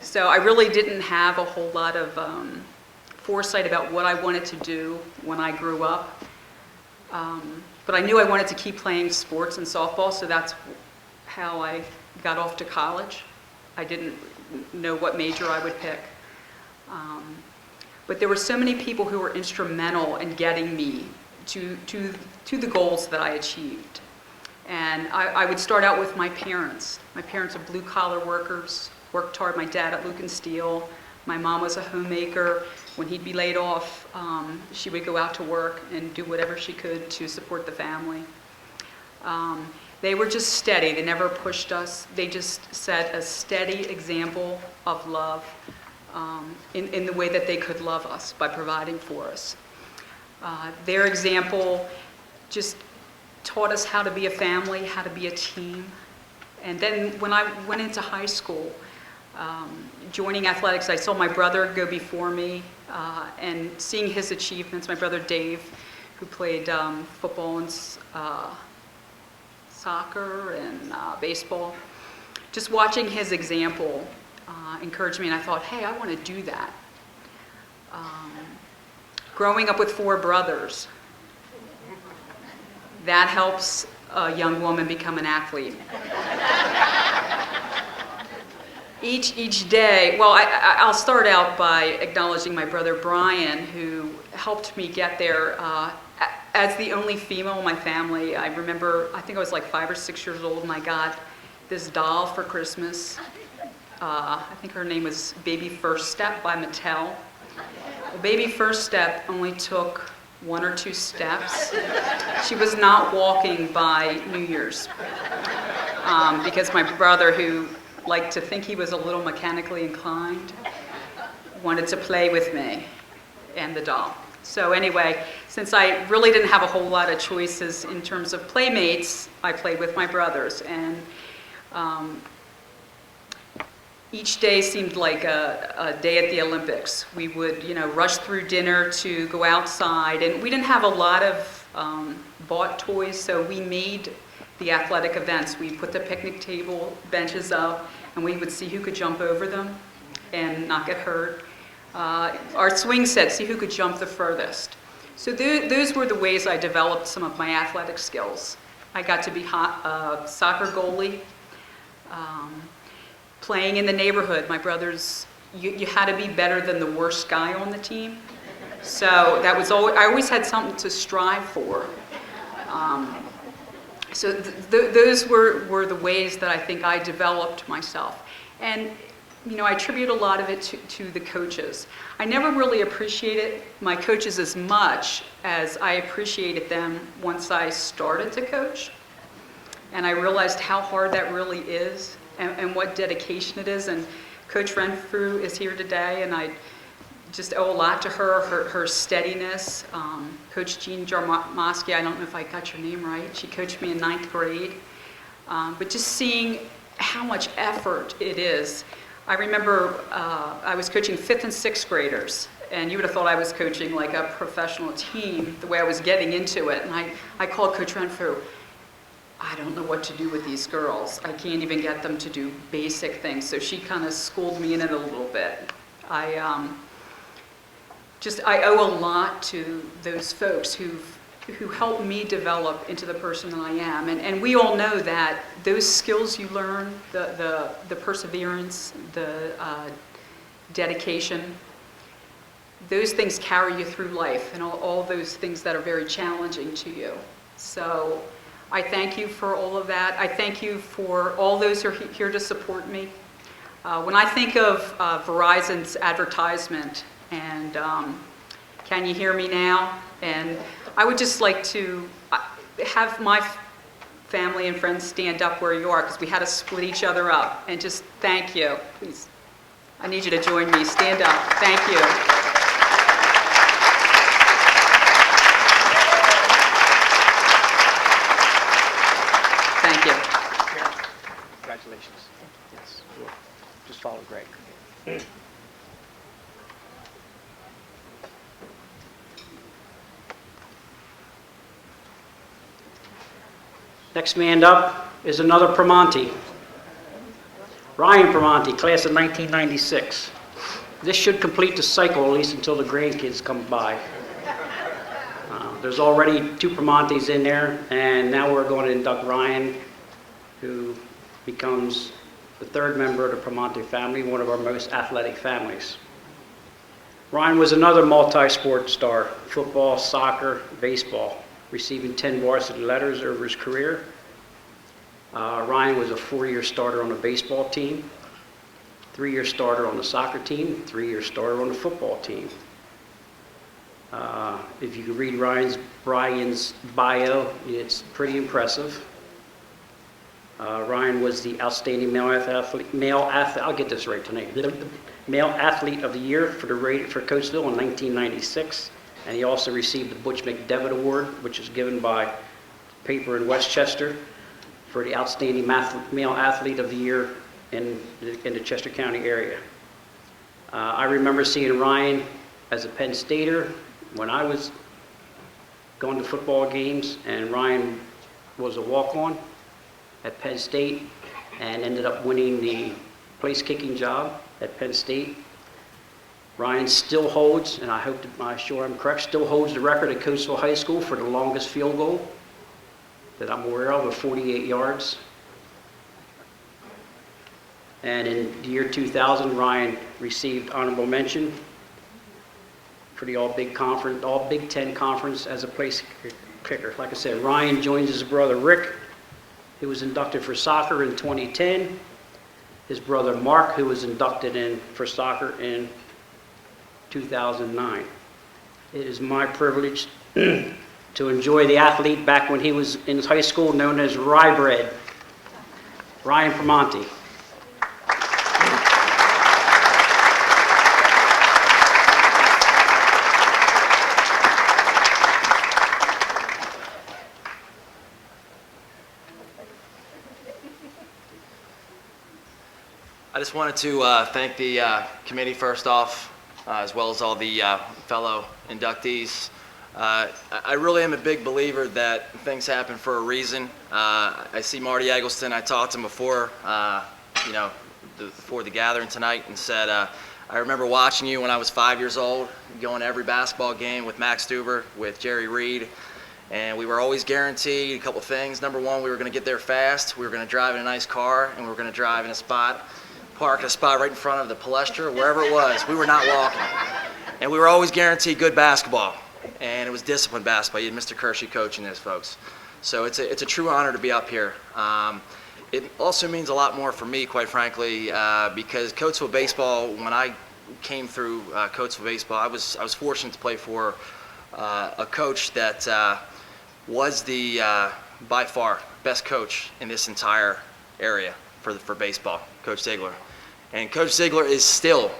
So I really didn't have a whole lot of foresight about what I wanted to do when I grew up. But I knew I wanted to keep playing sports and softball, so that's how I got off to college. I didn't know what major I would pick. But there were so many people who were instrumental in getting me to the goals that I achieved. And I would start out with my parents. My parents are blue-collar workers, worked hard. My dad at Luke and Steel. My mom was a homemaker. When he'd be laid off, she would go out to work and do whatever she could to support the family. They were just steady. They never pushed us. They just set a steady example of love in the way that they could love us, by providing for us. Their example just taught us how to be a family, how to be a team. And then when I went into high school, joining athletics, I saw my brother go before me, and seeing his achievements, my brother Dave, who played football and soccer and baseball, just watching his example encouraged me, and I thought, hey, I want to do that. Growing up with 4 brothers, that helps a young woman become an athlete. Each day, well, I'll start out by acknowledging my brother Brian, who helped me get there. As the only female in my family, I remember, I think I was like 5 or 6 years old, and I got this doll for Christmas. I think her name was Baby First Step by Mattel. Well, Baby First Step only took 1 or 2 steps. She was not walking by New Year's, because my brother, who liked to think he was a little mechanically inclined, wanted to play with me and the doll. So anyway, since I really didn't have a whole lot of choices in terms of playmates, I played with my brothers. And each day seemed like a day at the Olympics. We would, rush through dinner to go outside, and we didn't have a lot of bought toys, so we made the athletic events. We put the picnic table benches up, and we would see who could jump over them and not get hurt. Our swing set, see who could jump the furthest. So those were the ways I developed some of my athletic skills. I got to be soccer goalie, playing in the neighborhood. My brothers, you had to be better than the worst guy on the team. So that was always, I always had something to strive for. So those were the ways that I think I developed myself. And I attribute a lot of it to the coaches. I never really appreciated my coaches as much as I appreciated them once I started to coach. And I realized how hard that really is, and what dedication it is. And Coach Renfrew is here today, and I just owe a lot to her steadiness. Coach Jean Jarmosky, I don't know if I got your name right. She coached me in 9th grade. But just seeing how much effort it is. I remember I was coaching 5th and 6th graders, and you would have thought I was coaching like a professional team, the way I was getting into it. And I called Coach Renfrew. I don't know what to do with these girls. I can't even get them to do basic things. So she kind of schooled me in it a little bit. I owe a lot to those folks who helped me develop into the person that I am. And we all know that those skills you learn, the perseverance, the dedication, those things carry you through life, and all those things that are very challenging to you. So I thank you for all of that. I thank you for all those who are here to support me. When I think of Verizon's advertisement and Can you hear me now? And I would just like to have my family and friends stand up where you are, because we had to split each other up, and just thank you. Please, I need you to join me. Stand up. Thank you. Thank you. Congratulations. Yes, sure. Just follow Greg. Next man up is another Primanti. Ryan Primanti, class of 1996. This should complete the cycle, at least until the grandkids come by. There's already 2 Primantis in there, and now we're going to induct Ryan, who becomes the 3rd member of the Primanti family, one of our most athletic families. Ryan was another multi-sport star, football, soccer, baseball, receiving 10 varsity letters over his career. Ryan was a 4-year starter on the baseball team, 3-year starter on the soccer team, 3-year starter on the football team. If you could read Ryan's bio, it's pretty impressive. Ryan was the outstanding male athlete, I'll get this right tonight, male athlete of the year for Coatesville in 1996, and he also received the Butch McDevitt Award, which is given by paper in Westchester for the outstanding male athlete of the year in the Chester County area. I remember seeing Ryan as a Penn Stater when I was going to football games, and Ryan was a walk-on at Penn State and ended up winning the place kicking job at Penn State. Ryan still holds, and I'm sure I'm correct, still holds the record at Coatesville High School for the longest field goal that I'm aware of 48 yards. And in the year 2000, Ryan received honorable mention for the All Big Ten Conference as a place kicker. Like I said, Ryan joins his brother Rick, who was inducted for soccer in 2010, his brother Mark, who was inducted in for soccer in 2009. It is my privilege to enjoy the athlete back when he was in high school, known as Rye Bread, Ryan Primanti. I just wanted to thank the committee first off, as well as all the fellow inductees. I really am a big believer that things happen for a reason. I see Marty Eggleston. I talked to him before, before the gathering tonight, and said, I remember watching you when I was 5 years old, going to every basketball game with Max Stuber, with Jerry Reed, and we were always guaranteed a couple things. Number one, we were going to get there fast. We were going to drive in a nice car, and we were going to drive in a spot, park in a spot right in front of the Palestra, wherever it was. We were not walking. And we were always guaranteed good basketball. And it was disciplined basketball. You had Mr. Kershey coaching this, folks. So it's a true honor to be up here. It also means a lot more for me, quite frankly, because Coatesville baseball, when I came through Coatesville baseball, I was fortunate to play for a coach that was the, by far, best coach in this entire area for baseball, Coach Ziegler. And Coach Ziegler is still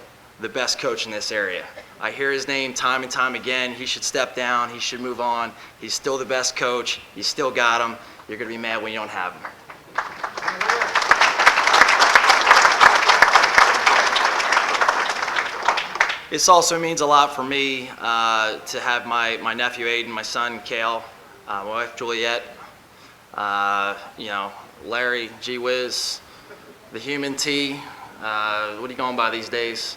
the best coach in this area. I hear his name time and time again. He should step down. He should move on. He's still the best coach. You still got him. You're going to be mad when you don't have him. This also means a lot for me to have my nephew Aiden, my son Kale, my wife Juliet, Larry, Gee Whiz, the human T. What are you going by these days?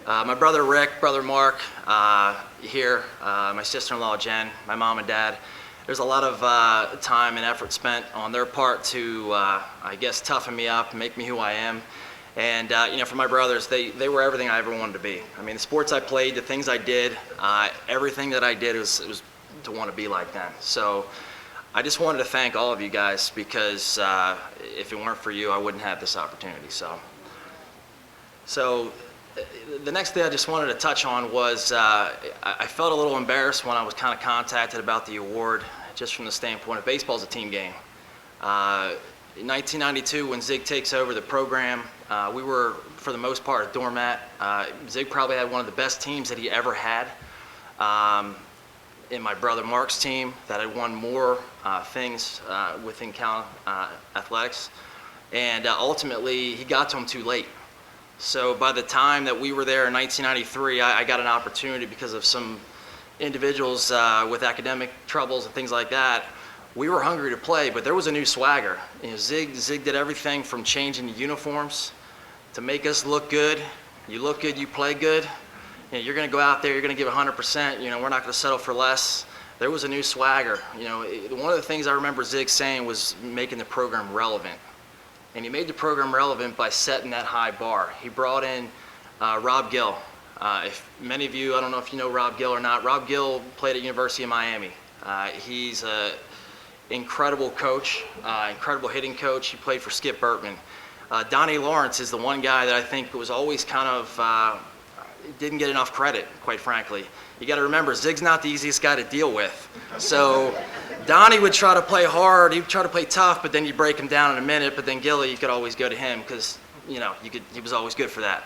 My brother Rick, brother Mark, here, my sister-in-law Jen, my mom and dad. There's a lot of time and effort spent on their part to, I guess, toughen me up, make me who I am. And, for my brothers, they were everything I ever wanted to be. I mean, the sports I played, the things I did, everything that I did was to want to be like them. So I just wanted to thank all of you guys because if it weren't for you, I wouldn't have this opportunity. So the next thing I just wanted to touch on was I felt a little embarrassed when I was kind of contacted about the award, just from the standpoint of baseball is a team game. In 1992, when Zig takes over the program, we were, for the most part, a doormat. Zig probably had one of the best teams that he ever had. In my brother Mark's team, that had won more things within Cal athletics. And ultimately, he got to him too late. So by the time that we were there in 1993, I got an opportunity because of some individuals with academic troubles and things like that. We were hungry to play, but there was a new swagger. You know, Zig did everything from changing the uniforms to make us look good. You look good, you play good. You know, you're going to go out there, you're going to give 100%. You know, we're not going to settle for less. There was a new swagger. You know, one of the things I remember Zig saying was making the program relevant. And he made the program relevant by setting that high bar. He brought in Rob Gill. If many of you, I don't know if you know Rob Gill or not, Rob Gill played at University of Miami. He's an incredible coach, incredible hitting coach. He played for Skip Bertman. Donnie Lawrence is the one guy that I think was always kind of, didn't get enough credit, quite frankly. You got to remember, Zig's not the easiest guy to deal with. So Donnie would try to play hard, he'd try to play tough, but then you break him down in a minute. But then Gilly, you could always go to him because, you know, he was always good for that.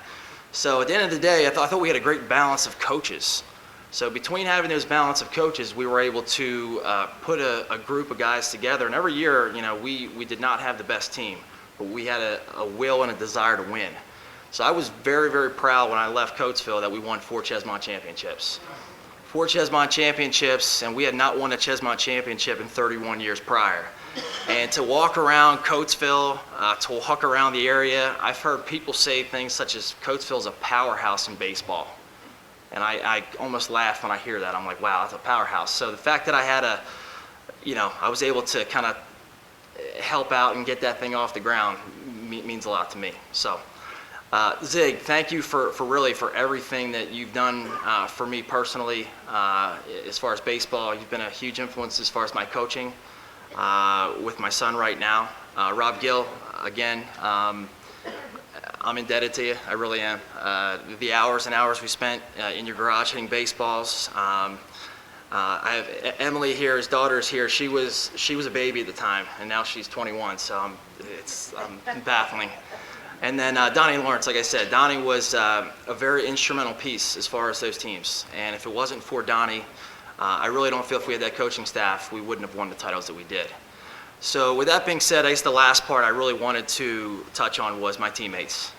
So at the end of the day, I thought we had a great balance of coaches. So between having those balance of coaches, we were able to put a group of guys together. And every year, you know, we did not have the best team, but we had a will and a desire to win. So I was very, very proud when I left Coatesville that we won 4 Chesmont championships. 4 Chesmont championships, and we had not won a Chesmont championship in 31 years prior. And to walk around Coatesville, to walk around the area, I've heard people say things such as Coatesville's a powerhouse in baseball. And I almost laugh when I hear that. I'm like, wow, that's a powerhouse. So the fact that I had I was able to kind of help out and get that thing off the ground means a lot to me. So. Zig, thank you for everything that you've done for me personally as far as baseball. You've been a huge influence as far as my coaching with my son right now. Rob Gill, again, I'm indebted to you. I really am. The hours and hours we spent in your garage hitting baseballs. I have Emily here, his daughter's here. She was a baby at the time, and now she's 21, so it's baffling. And then Donnie Lawrence, like I said, Donnie was a very instrumental piece as far as those teams. And if it wasn't for Donnie, I really don't feel if we had that coaching staff, we wouldn't have won the titles that we did. So with that being said, I guess the last part I really wanted to touch on was my teammates.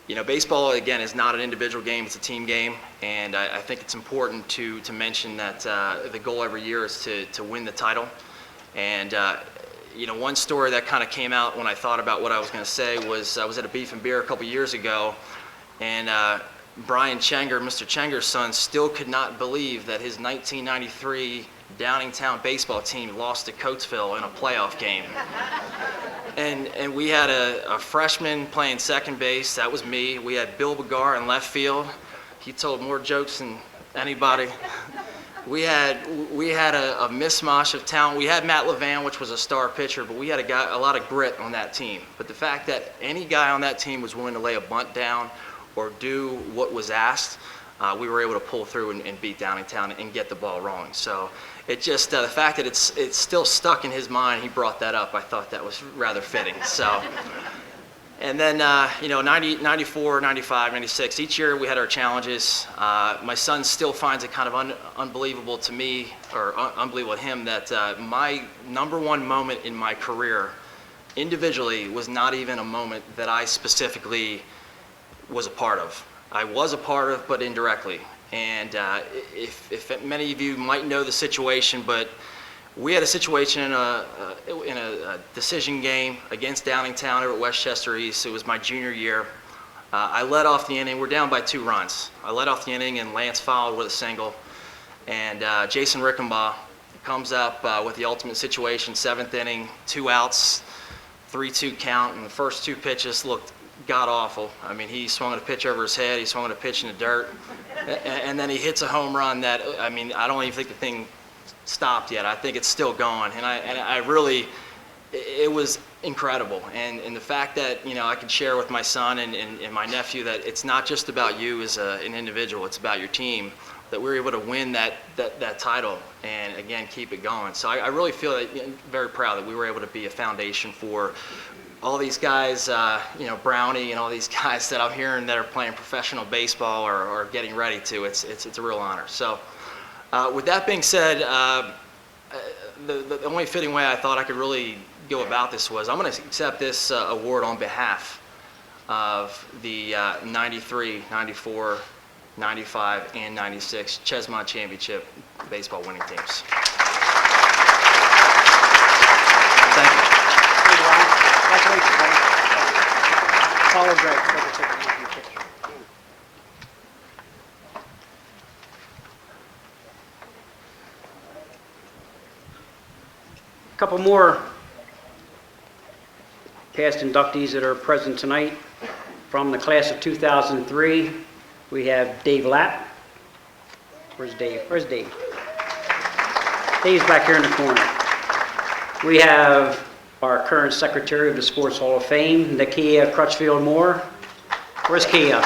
You know, baseball, again, is not an individual game, it's a team game. And I think it's important to mention that the goal every year is to win the title. And you know, one story that kind of came out when I thought about what I was going to say was I was at a Beef and Beer a couple years ago, and Brian Chenger, Mr. Chenger's son, still could not believe that his 1993 Downingtown baseball team lost to Coatesville in a playoff game. And we had a freshman playing second base. That was me. We had Bill Begar in left field. He told more jokes than anybody. We had a mishmash of talent. We had Matt Levan, which was a star pitcher, but we had a lot of grit on that team. But the fact that any guy on that team was willing to lay a bunt down or do what was asked, we were able to pull through and beat Downingtown and get the ball rolling. So it just, the fact that it's still stuck in his mind, he brought that up, I thought that was rather fitting. So. And then, you know, 94, 95, 96, each year we had our challenges. My son still finds it kind of unbelievable to me, or unbelievable to him, that my #1 moment in my career individually was not even a moment that I specifically was a part of. I was a part of, but indirectly. And if many of you might know the situation, but we had a situation in a decision game against Downingtown over at Westchester East. It was my junior year. I led off the inning. We're down by 2 runs. I led off the inning, and Lance fouled with a single. And Jason Rickenbaugh comes up with the ultimate situation, 7th inning, 2 outs, 3-2 count, and the first 2 pitches looked god-awful. I mean, he swung at a pitch over his head. He swung at a pitch in the dirt. And then he hits a home run that, I mean, I don't even think the thing stopped yet. I think it's still going. And I really, it was incredible. And the fact that, you know, I could share with my son and my nephew that it's not just about you as an individual, it's about your team, that we were able to win that title and, again, keep it going. So I really feel that, you know, very proud that we were able to be a foundation for all these guys, you know, Brownie and all these guys that I'm hearing that are playing professional baseball or getting ready to. It's a real honor. So with that being said, the only fitting way I thought I could really go about this was I'm going to accept this award on behalf of the 93, 94, 95, and 96 Chesmont Championship baseball winning teams. Thank you. Congratulations, buddy. Follow Greg. So we'll take a picture. A couple more past inductees that are present tonight. From the class of 2003, we have Dave Lapp. Where's Dave? Where's Dave? Dave's back here in the corner. We have our current secretary of the Sports Hall of Fame, Nakia Crutchfield Moore. Where's Kia?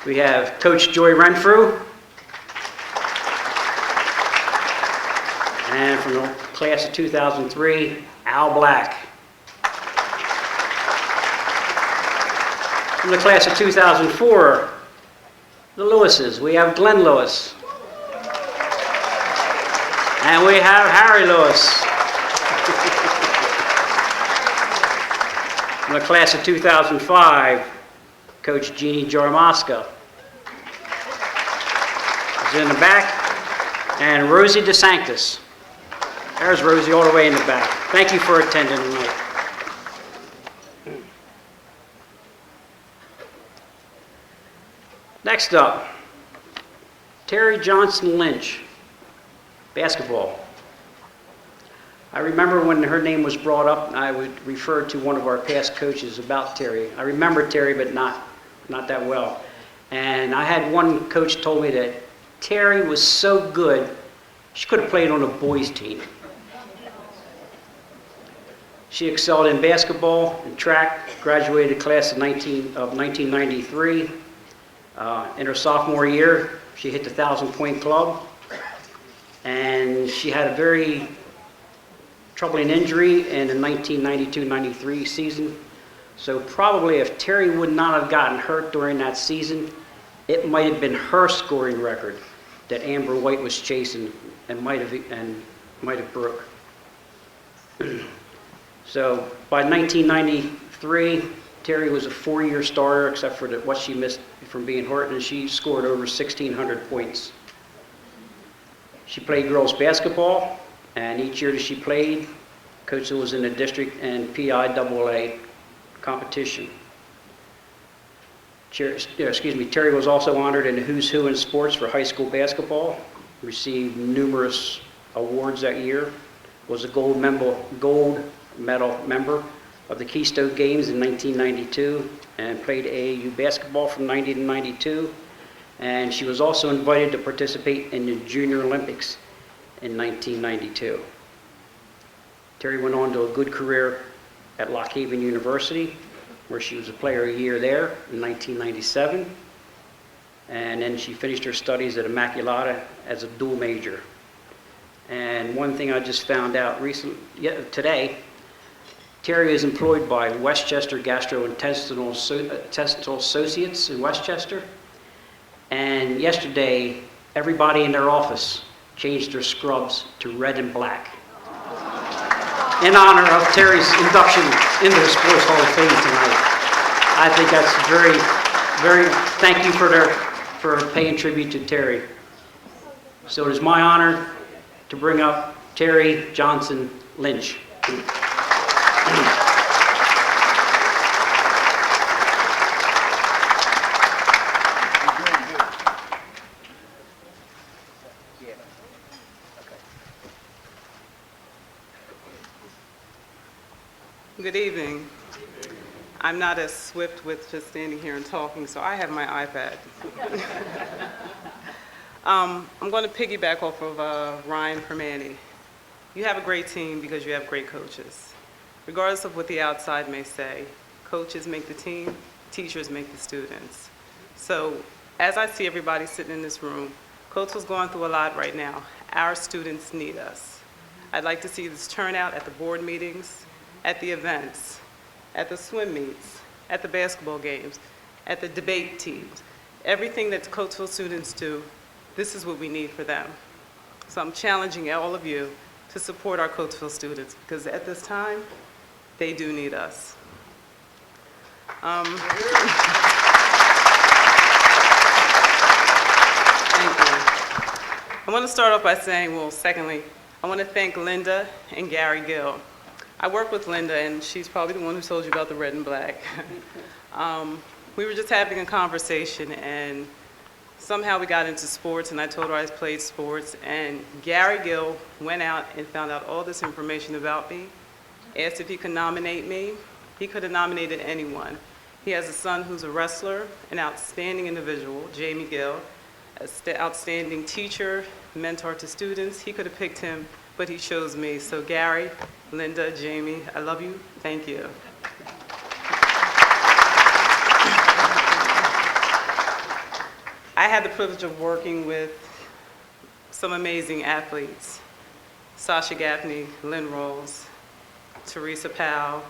We have Coach Joy Renfrew. And from the class of 2003, Al Black. From the class of 2004, the Lewises, we have Glenn Lewis. And we have Harry Lewis. From the class of 2005, Coach Jeannie Jarmoska is in the back, and Rosie DeSanctis. There's Rosie all the way in the back. Thank you for attending tonight. Next up, Terri Johnson-Lynch, basketball. I remember when her name was brought up, I would refer to one of our past coaches about Terri. I remember Terri, but not that well. And I had one coach told me that Terri was so good, she could have played on a boys' team. She excelled in basketball and track, graduated class of 1993. In her sophomore year, she hit the 1,000-point club, and she had a very troubling injury in the 1992-93 season. So probably if Terri would not have gotten hurt during that season, it might have been her scoring record that Amber White was chasing and might have broke. So by 1993, Terri was a 4-year starter, except for what she missed from being hurt, and she scored over 1,600 points. She played girls basketball, and each year that she played, Coatesville was in the district and PIAA competition. Terri was also honored in the Who's Who in Sports for high school basketball, received numerous awards that year, was a gold medal member of the Keystone Games in 1992, and played AAU basketball from 90 to 92. And she was also invited to participate in the Junior Olympics in 1992. Terri went on to a good career at Lock Haven University, where she was a player a year there in 1997. And then she finished her studies at Immaculata as a dual major. And one thing I just found out today, Terri is employed by Westchester Gastrointestinal Associates in Westchester. And yesterday, everybody in their office changed their scrubs to red and black in honor of Terri's induction into the Sports Hall of Fame tonight. I think that's thank you for paying tribute to Terri. So it is my honor to bring up Terri Johnson-Lynch. Good evening. I'm not as swift with just standing here and talking, so I have my iPad. I'm going to piggyback off of Ryan Primanti. You have a great team because you have great coaches. Regardless of what the outside may say, coaches make the team, teachers make the students. So as I see everybody sitting in this room, Coatesville's going through a lot right now. Our students need us. I'd like to see this turnout at the board meetings, at the events, at the swim meets, at the basketball games, at the debate teams. Everything that the Coatesville students do, this is what we need for them. So I'm challenging all of you to support our Coatesville students, because at this time, they do need us. Thank you. I want to start off by saying, well, secondly, I want to thank Linda and Gary Gill. I work with Linda, and she's probably the one who told you about the red and black. We were just having a conversation, and somehow we got into sports, and I told her I played sports, and Gary Gill went out and found out all this information about me, asked if he could nominate me. He could have nominated anyone. He has a son who's a wrestler, an outstanding individual, Jamie Gill, an outstanding teacher, mentor to students. He could have picked him, but he chose me. So Gary, Linda, Jamie, I love you. Thank you. I had the privilege of working with some amazing athletes: Sasha Gaffney, Lynn Rolls, Teresa Powell,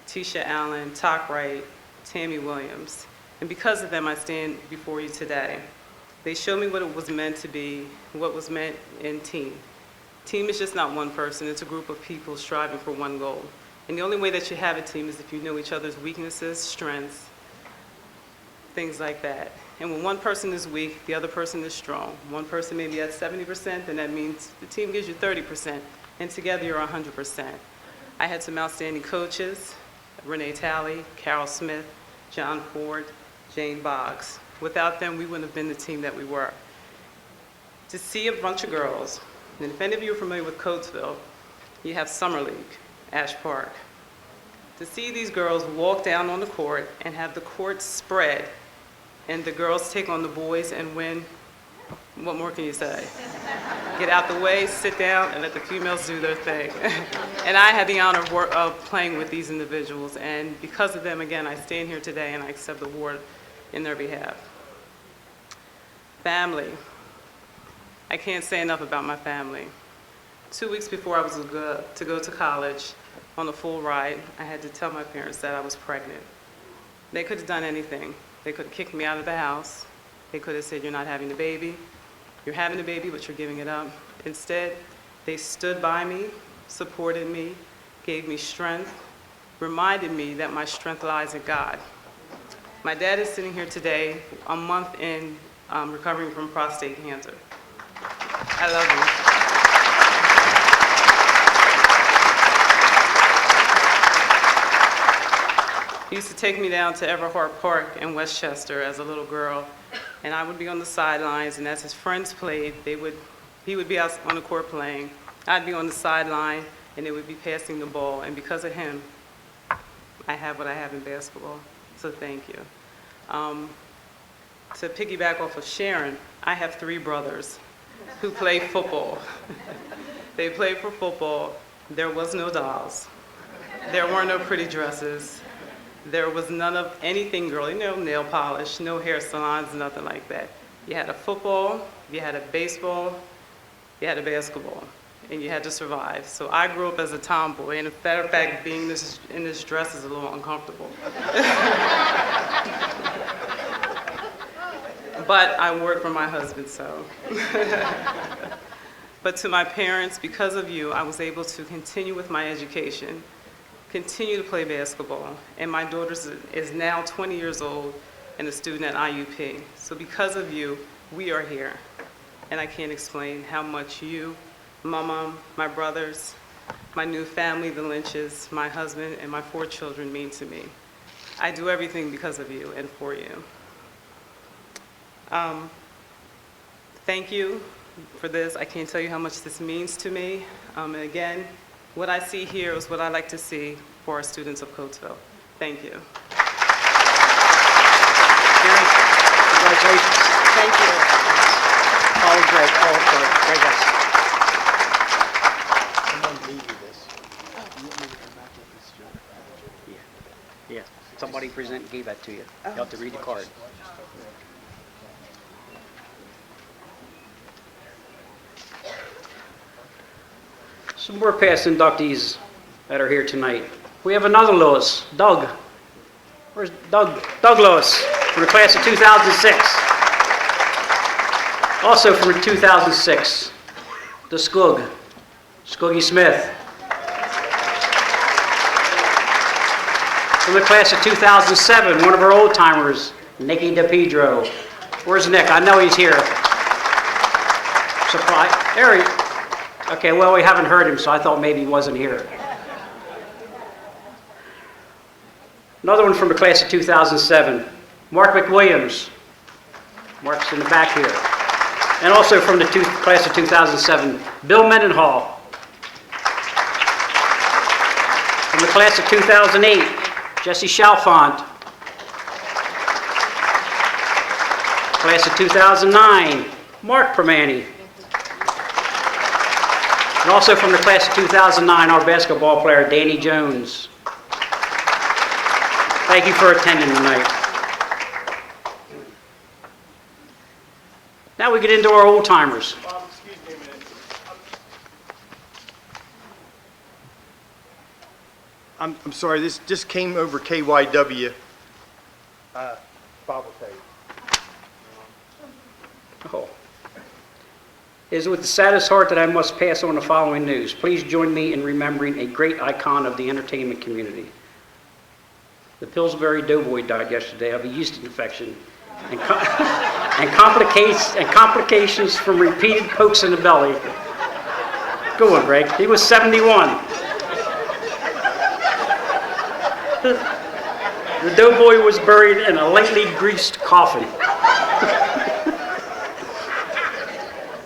Tisha Allen, Tok Wright, Tammy Williams. And because of them, I stand before you today. They showed me what it was meant to be, what was meant in team. Team is just not one person, it's a group of people striving for one goal. And the only way that you have a team is if you know each other's weaknesses, strengths, things like that. And when one person is weak, the other person is strong. One person may be at 70%, then that means the team gives you 30%, and together you're 100%. I had some outstanding coaches: Renee Talley, Carol Smith, John Ford, Jane Boggs. Without them, we wouldn't have been the team that we were. To see a bunch of girls, and if any of you are familiar with Coatesville, you have Summer League, Ash Park. To see these girls walk down on the court and have the court spread, and the girls take on the boys and win, what more can you say? Get out the way, sit down, and let the females do their thing. And I had the honor of playing with these individuals, and because of them, again, I stand here today and I accept the award in their behalf. Family. I can't say enough about my family. 2 weeks before I was to go to college on a full ride, I had to tell my parents that I was pregnant. They could have done anything. They could have kicked me out of the house. They could have said, "You're not having the baby. You're having a baby, but you're giving it up." Instead, they stood by me, supported me, gave me strength, reminded me that my strength lies in God. My dad is sitting here today, a month in recovering from prostate cancer. I love you. He used to take me down to Everhart Park in Westchester as a little girl, and I would be on the sidelines, and as his friends played, he would be out on the court playing. I'd be on the sideline, and they would be passing the ball, and because of him, I have what I have in basketball, so thank you. To piggyback off of Sharon, I have 3 brothers who play football. They played for football. There was no dolls. There were no pretty dresses. There was none of anything girly, no nail polish, no hair salons, nothing like that. You had a football, you had a baseball, you had a basketball, and you had to survive. So I grew up as a tomboy, and a matter of fact, being in this dress is a little uncomfortable. But I work for my husband, so. But to my parents, because of you, I was able to continue with my education, continue to play basketball, and my daughter is now 20 years old and a student at IUP. So because of you, we are here. And I can't explain how much you, my mom, my brothers, my new family, the Lynches, my husband, and my 4 children mean to me. I do everything because of you and for you. Thank you for this. I can't tell you how much this means to me. And again, what I see here is what I like to see for our students of Coatesville. Thank you. Congratulations. Thank you. All great, all great. Very nice. gave that to you. You have to read the card. Some more past inductees that are here tonight. We have another Lewis, Doug. Where's Doug? Doug Lewis, from the class of 2006. Also from 2006, the Skoog, Skoogie Smith. From the class of 2007, one of our old timers, Nicky DePedro. Where's Nick? I know he's here. Surprise. There he. Okay, well, we haven't heard him, so I thought maybe he wasn't here. Another one from the class of 2007, Mark McWilliams. Mark's in the back here. And also from the class of 2007, Bill Mendenhall. From the class of 2008, Jesse Chalfant. Class of 2009, Mark Primanti. And also from the class of 2009, our basketball player, Danny Jones. Thank you for attending tonight. Now we get into our old timers. Excuse me a minute. I'm sorry, this just came over KYW. Bob will tell you. Oh. It is with the saddest heart that I must pass on the following news. Please join me in remembering a great icon of the entertainment community. The Pillsbury Doughboy died yesterday of a yeast infection and, complications from repeated pokes in the belly. Good one, Greg. He was 71. The Doughboy was buried in a lightly greased coffin.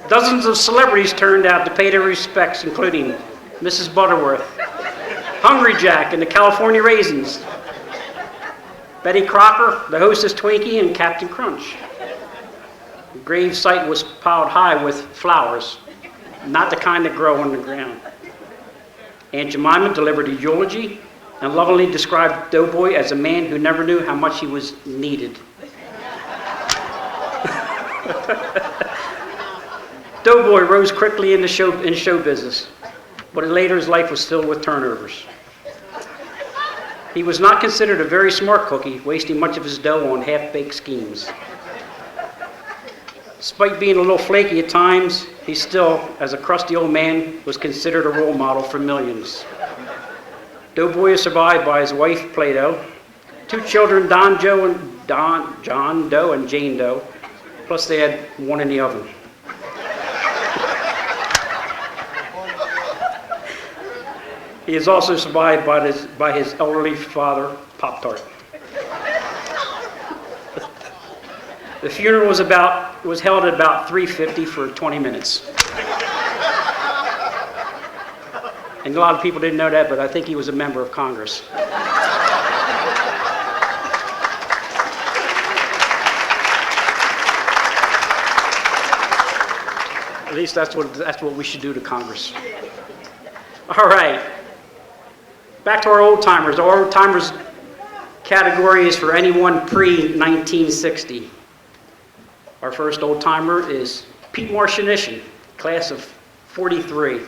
Dozens of celebrities turned out to pay their respects, including Mrs. Butterworth, Hungry Jack and the California Raisins, Betty Crocker, the hostess Twinkie, and Captain Crunch. The grave site was piled high with flowers, not the kind that grow on the ground. Aunt Jemima delivered a eulogy and lovingly described Doughboy as a man who never knew how much he was needed. Doughboy rose quickly in show business, but later his life was filled with turnovers. He was not considered a very smart cookie, wasting much of his dough on half-baked schemes. Despite being a little flaky at times, he still, as a crusty old man, was considered a role model for millions. Doughboy is survived by his wife, Plato, two children, John Doe and Jane Doe, plus they had one in the oven. He is also survived by his elderly father, Pop-Tart. The funeral was held at about 3:50 for 20 minutes. And a lot of people didn't know that, but I think he was a member of Congress. At least that's what we should do to Congress. All right. Back to our old timers. Our old timers category is for anyone pre-1960. Our first old timer is Pete Marciniszyn, class of 43.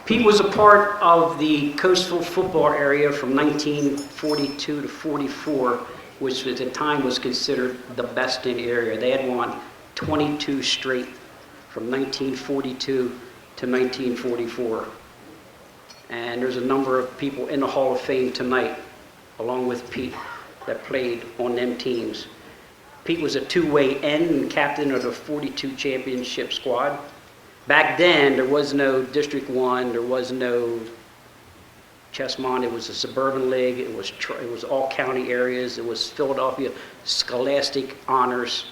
Pete was a part of the Coatesville football area from 1942 to 44, which at the time was considered the best in the area. They had won 22 straight from 1942 to 1944. And there's a number of people in the Hall of Fame tonight, along with Pete, that played on them teams. Pete was a two-way end and captain of the 42 championship squad. Back then, there was no District 1, there was no Chessmont. It was a suburban league. It was all county areas. It was Philadelphia Scholastic Honors.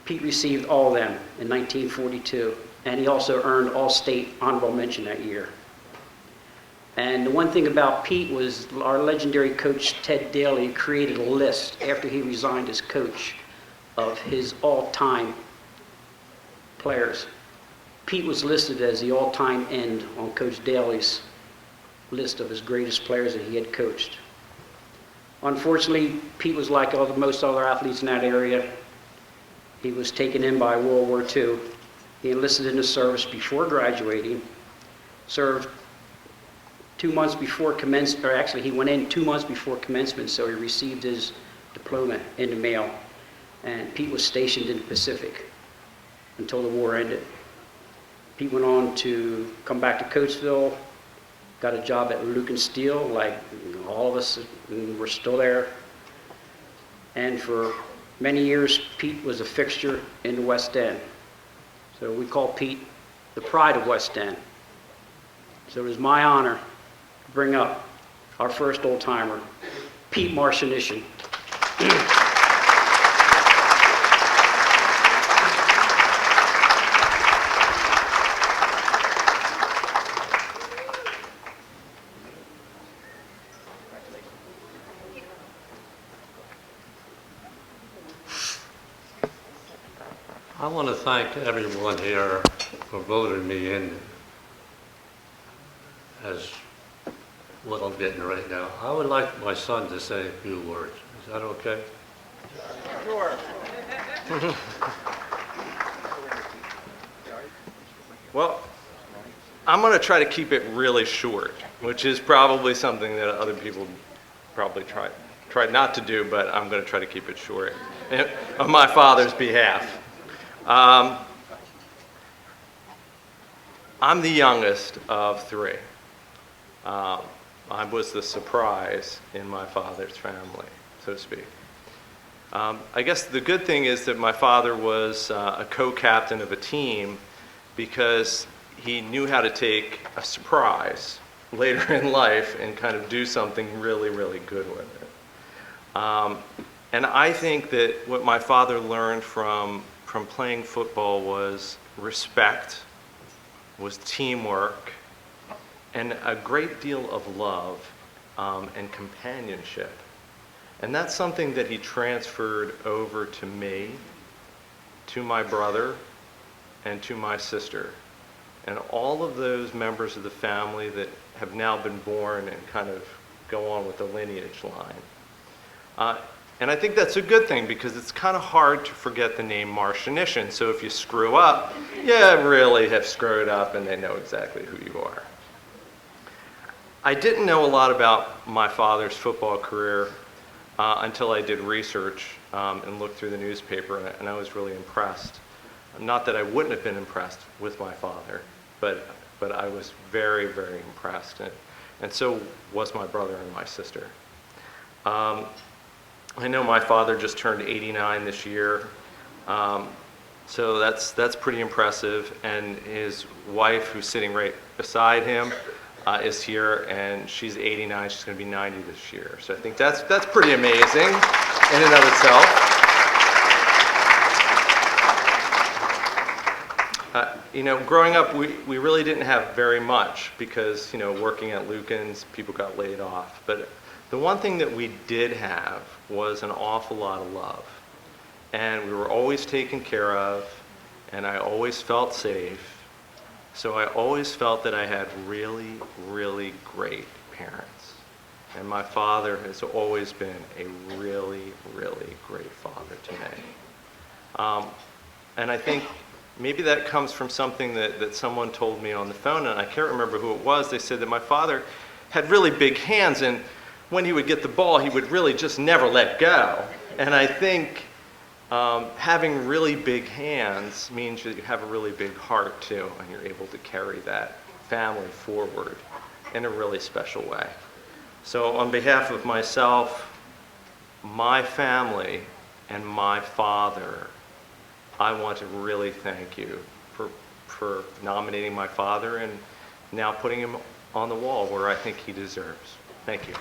Pete received all of them in 1942, and he also earned All-State honorable mention that year. And the one thing about Pete was our legendary coach, Ted Daly, created a list after he resigned as coach of his all-time players. Pete was listed as the all-time end on Coach Daly's list of his greatest players that he had coached. Unfortunately, Pete was like most other athletes in that area. He was taken in by World War II. He enlisted in the service before graduating, served 2 months before commencement, or actually he went in 2 months before commencement, so he received his diploma in the mail. And Pete was stationed in the Pacific until the war ended. Pete went on to come back to Coatesville, got a job at Luke and Steel, like all of us, and we're still there. And for many years, Pete was a fixture in the West End. So we call Pete the pride of West End. So it is my honor to bring up our first old-timer, Pete Marciniszyn. I want to thank everyone here for voting me in as what I'm getting right now. I would like my son to say a few words. Is that okay? Sure. Well, I'm going to try to keep it really short, which is probably something that other people probably tried not to do, but I'm going to try to keep it short on my father's behalf. I'm the youngest of three. I was the surprise in my father's family, so to speak. I guess the good thing is that my father was a co-captain of a team because he knew how to take a surprise later in life and kind of do something really, really good with it. And I think that what my father learned from playing football was respect, was teamwork, and a great deal of love and companionship. And that's something that he transferred over to me, to my brother, and to my sister. And all of those members of the family that have now been born and kind of go on with the lineage line. And I think that's a good thing because it's kind of hard to forget the name Marciniszyn. So if you screw up, you really have screwed up and they know exactly who you are. I didn't know a lot about my father's football career until I did research and looked through the newspaper, and I was really impressed. Not that I wouldn't have been impressed with my father, but I was very, very impressed, and so was my brother and my sister. I know my father just turned 89 this year, so that's pretty impressive, and his wife, who's sitting right beside him, is here, and she's 89. She's going to be 90 this year. So I think that's pretty amazing in and of itself. Growing up, we really didn't have very much because, working at Lucan's, people got laid off. But the one thing that we did have was an awful lot of love. And we were always taken care of, and I always felt safe. So I always felt that I had really, really great parents. And my father has always been a really, really great father to me. And I think maybe that comes from something that someone told me on the phone, and I can't remember who it was. They said that my father had really big hands, and when he would get the ball, he would really just never let go. And I think having really big hands means that you have a really big heart too, and you're able to carry that family forward in a really special way. So on behalf of myself, my family, and my father, I want to really thank you for nominating my father and now putting him on the wall where I think he deserves. Thank you.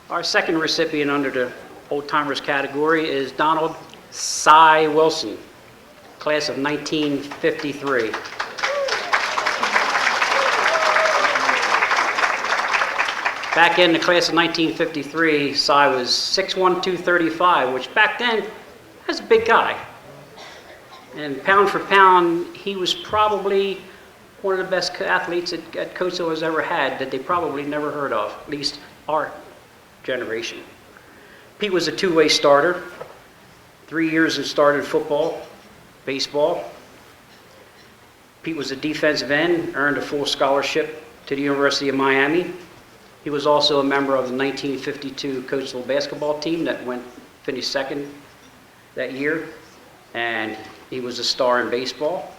Our second recipient under the Old Timers category is Donald Cy Wilson, class of 1953. Back in the class of 1953, Cy was 6'1", 235, which back then was a big guy. And pound for pound, he was probably one of the best athletes that Coatesville has ever had that they probably never heard of, at least our generation. Pete was a two-way starter, 3 years and started football, baseball. Pete was a defensive end, earned a full scholarship to the University of Miami. He was also a member of the 1952 Coatesville basketball team that finished second that year, and he was a star in baseball.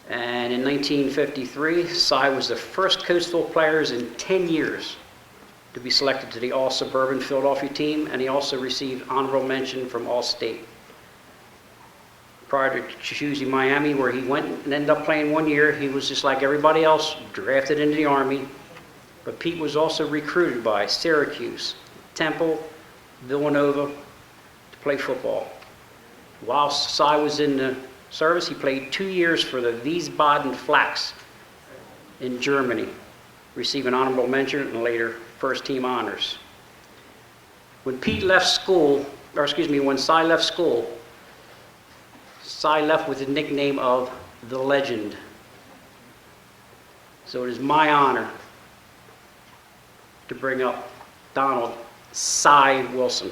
And in 1953, Cy was the first Coatesville players in 10 years to be selected to the All-Suburban Philadelphia team, and he also received honorable mention from All-State. Prior to choosing Miami, where he went and ended up playing 1 year, he was just like everybody else, drafted into the Army. But Pete was also recruited by Syracuse, Temple, Villanova to play football. While Cy was in the service, he played 2 years for the Wiesbaden Flax in Germany, receiving honorable mention and later first team honors. When Pete left school, or excuse me, when Cy left school, Cy left with the nickname of the Legend. So it is my honor to bring up Donald Cy Wilson.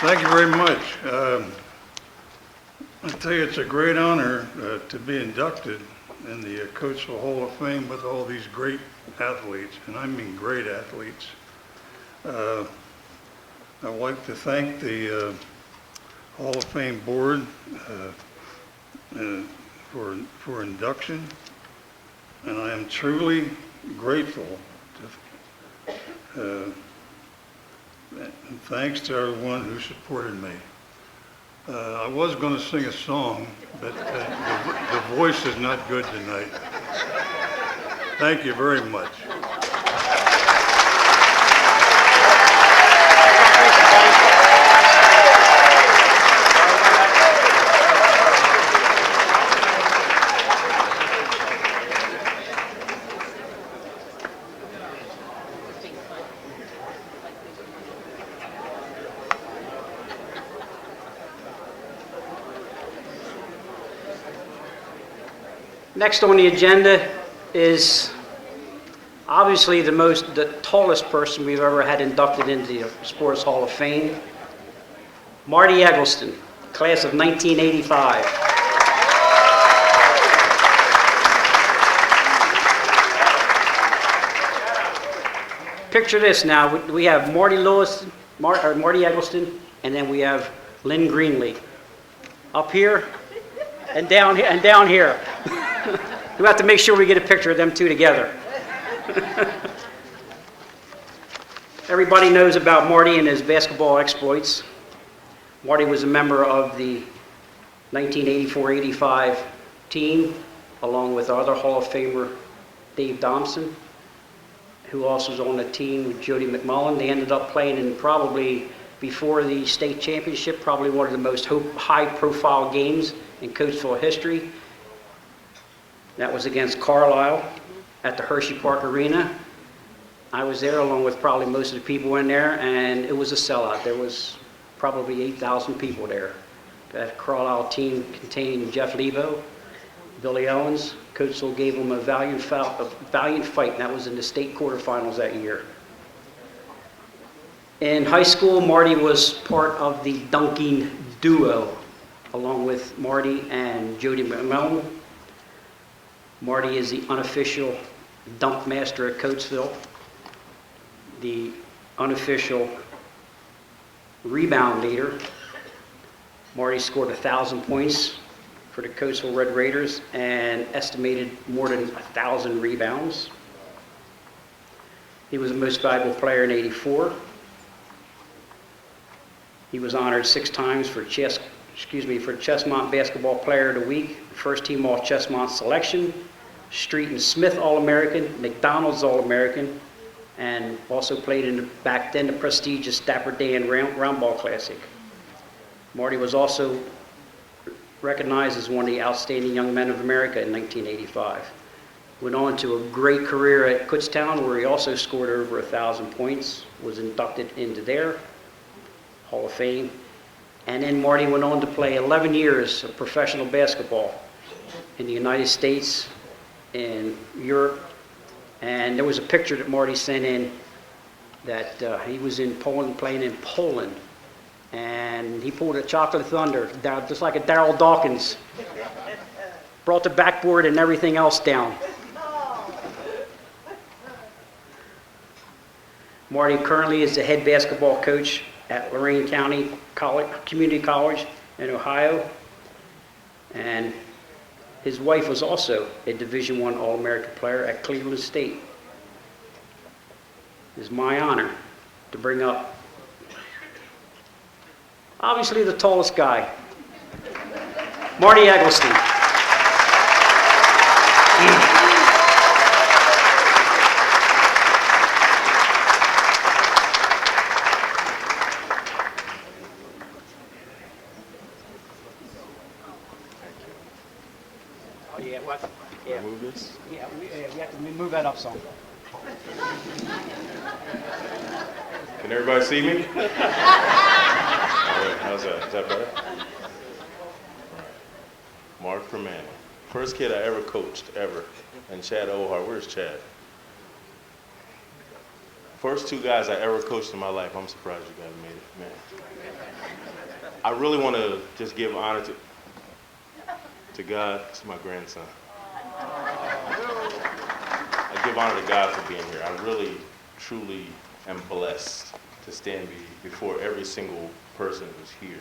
Thank you very much. I tell you, it's a great honor to be inducted in the Coatesville Hall of Fame with all these great athletes, and I mean great athletes. I'd like to thank the Hall of Fame board for induction, and I am truly grateful to, and thanks to everyone who supported me. I was going to sing a song, but the voice is not good tonight. Thank you very much. Next on the agenda is obviously the tallest person we've ever had inducted into the Sports Hall of Fame, Marty Eggleston, class of 1985. Picture this now, we have Marty Eggleston, and then we have Lynn Greenlee up here and down here. We have to make sure we get a picture of them two together. Everybody knows about Marty and his basketball exploits. Marty was a member of the 1984-85 team, along with other Hall of Famer Dave Thompson, who also was on the team with Jody McMullen. They ended up playing in probably, before the state championship, probably one of the most high-profile games in Coatesville history. That was against Carlisle at the Hershey Park Arena. I was there along with probably most of the people in there, and it was a sellout. There was probably 8,000 people there. That Carlisle team contained Jeff Lebo, Billy Owens. Coatesville gave them a valiant fight, and that was in the state quarterfinals that year. In high school, Marty was part of the dunking duo, along with Marty and Jody McMullen. Marty is the unofficial dunk master at Coatesville, the unofficial rebound leader. Marty scored 1,000 points for the Coatesville Red Raiders and estimated more than 1,000 rebounds. He was the most valuable player in '84. He was honored 6 times for for Chestmont Basketball Player of the Week, First Team All-Chestmont Selection, Street and Smith All-American, McDonald's All-American, and also played in back then the prestigious Dapper Dan Roundball Classic. Marty was also recognized as one of the outstanding young men of America in 1985. Went on to a great career at Kutztown, where he also scored over 1,000 points, was inducted into their Hall of Fame. And then Marty went on to play 11 years of professional basketball in the United States, in Europe. And there was a picture that Marty sent in that he was in Poland, playing in Poland. And he pulled a chocolate thunder, down, just like a Darryl Dawkins. Brought the backboard and everything else down. Marty currently is the head basketball coach at Lorain County Community College in Ohio. And his wife was also a Division I All-American player at Cleveland State. It's my honor to bring up, obviously the tallest guy, Marty Eggleston. Move this? Yeah, we have to move that up some. Can everybody see me? All right, how's that? Is that better? Mark Primanti. First kid I ever coached, ever. And Chad Ohart. Where's Chad? First two guys I ever coached in my life. I'm surprised you guys made it, man. I really want to just give honor to God. It's my grandson. I give honor to God for being here. I really, truly am blessed to stand before every single person who's here.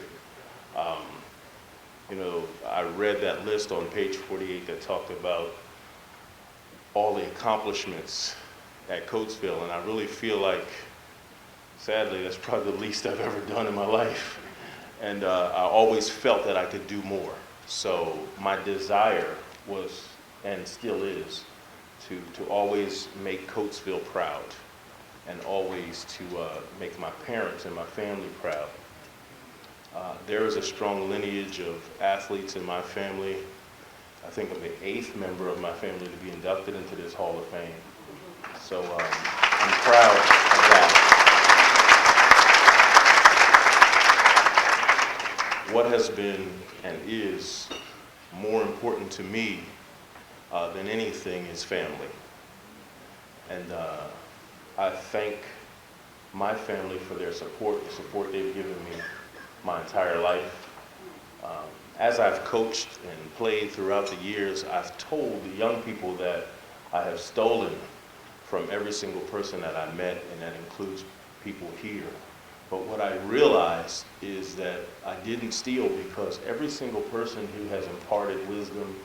You know, I read that list on page 48 that talked about all the accomplishments at Coatesville, and I really feel like, sadly, that's probably the least I've ever done in my life. And I always felt that I could do more. So my desire was, and still is, to always make Coatesville proud, and always to make my parents and my family proud. There is a strong lineage of athletes in my family. I think I'm the 8th member of my family to be inducted into this Hall of Fame. So I'm proud of that. What has been and is more important to me than anything is family. And I thank my family for their support, the support they've given me my entire life. As I've coached and played throughout the years, I've told the young people that I have stolen from every single person that I met, and that includes people here. But what I realized is that I didn't steal, because every single person who has imparted wisdom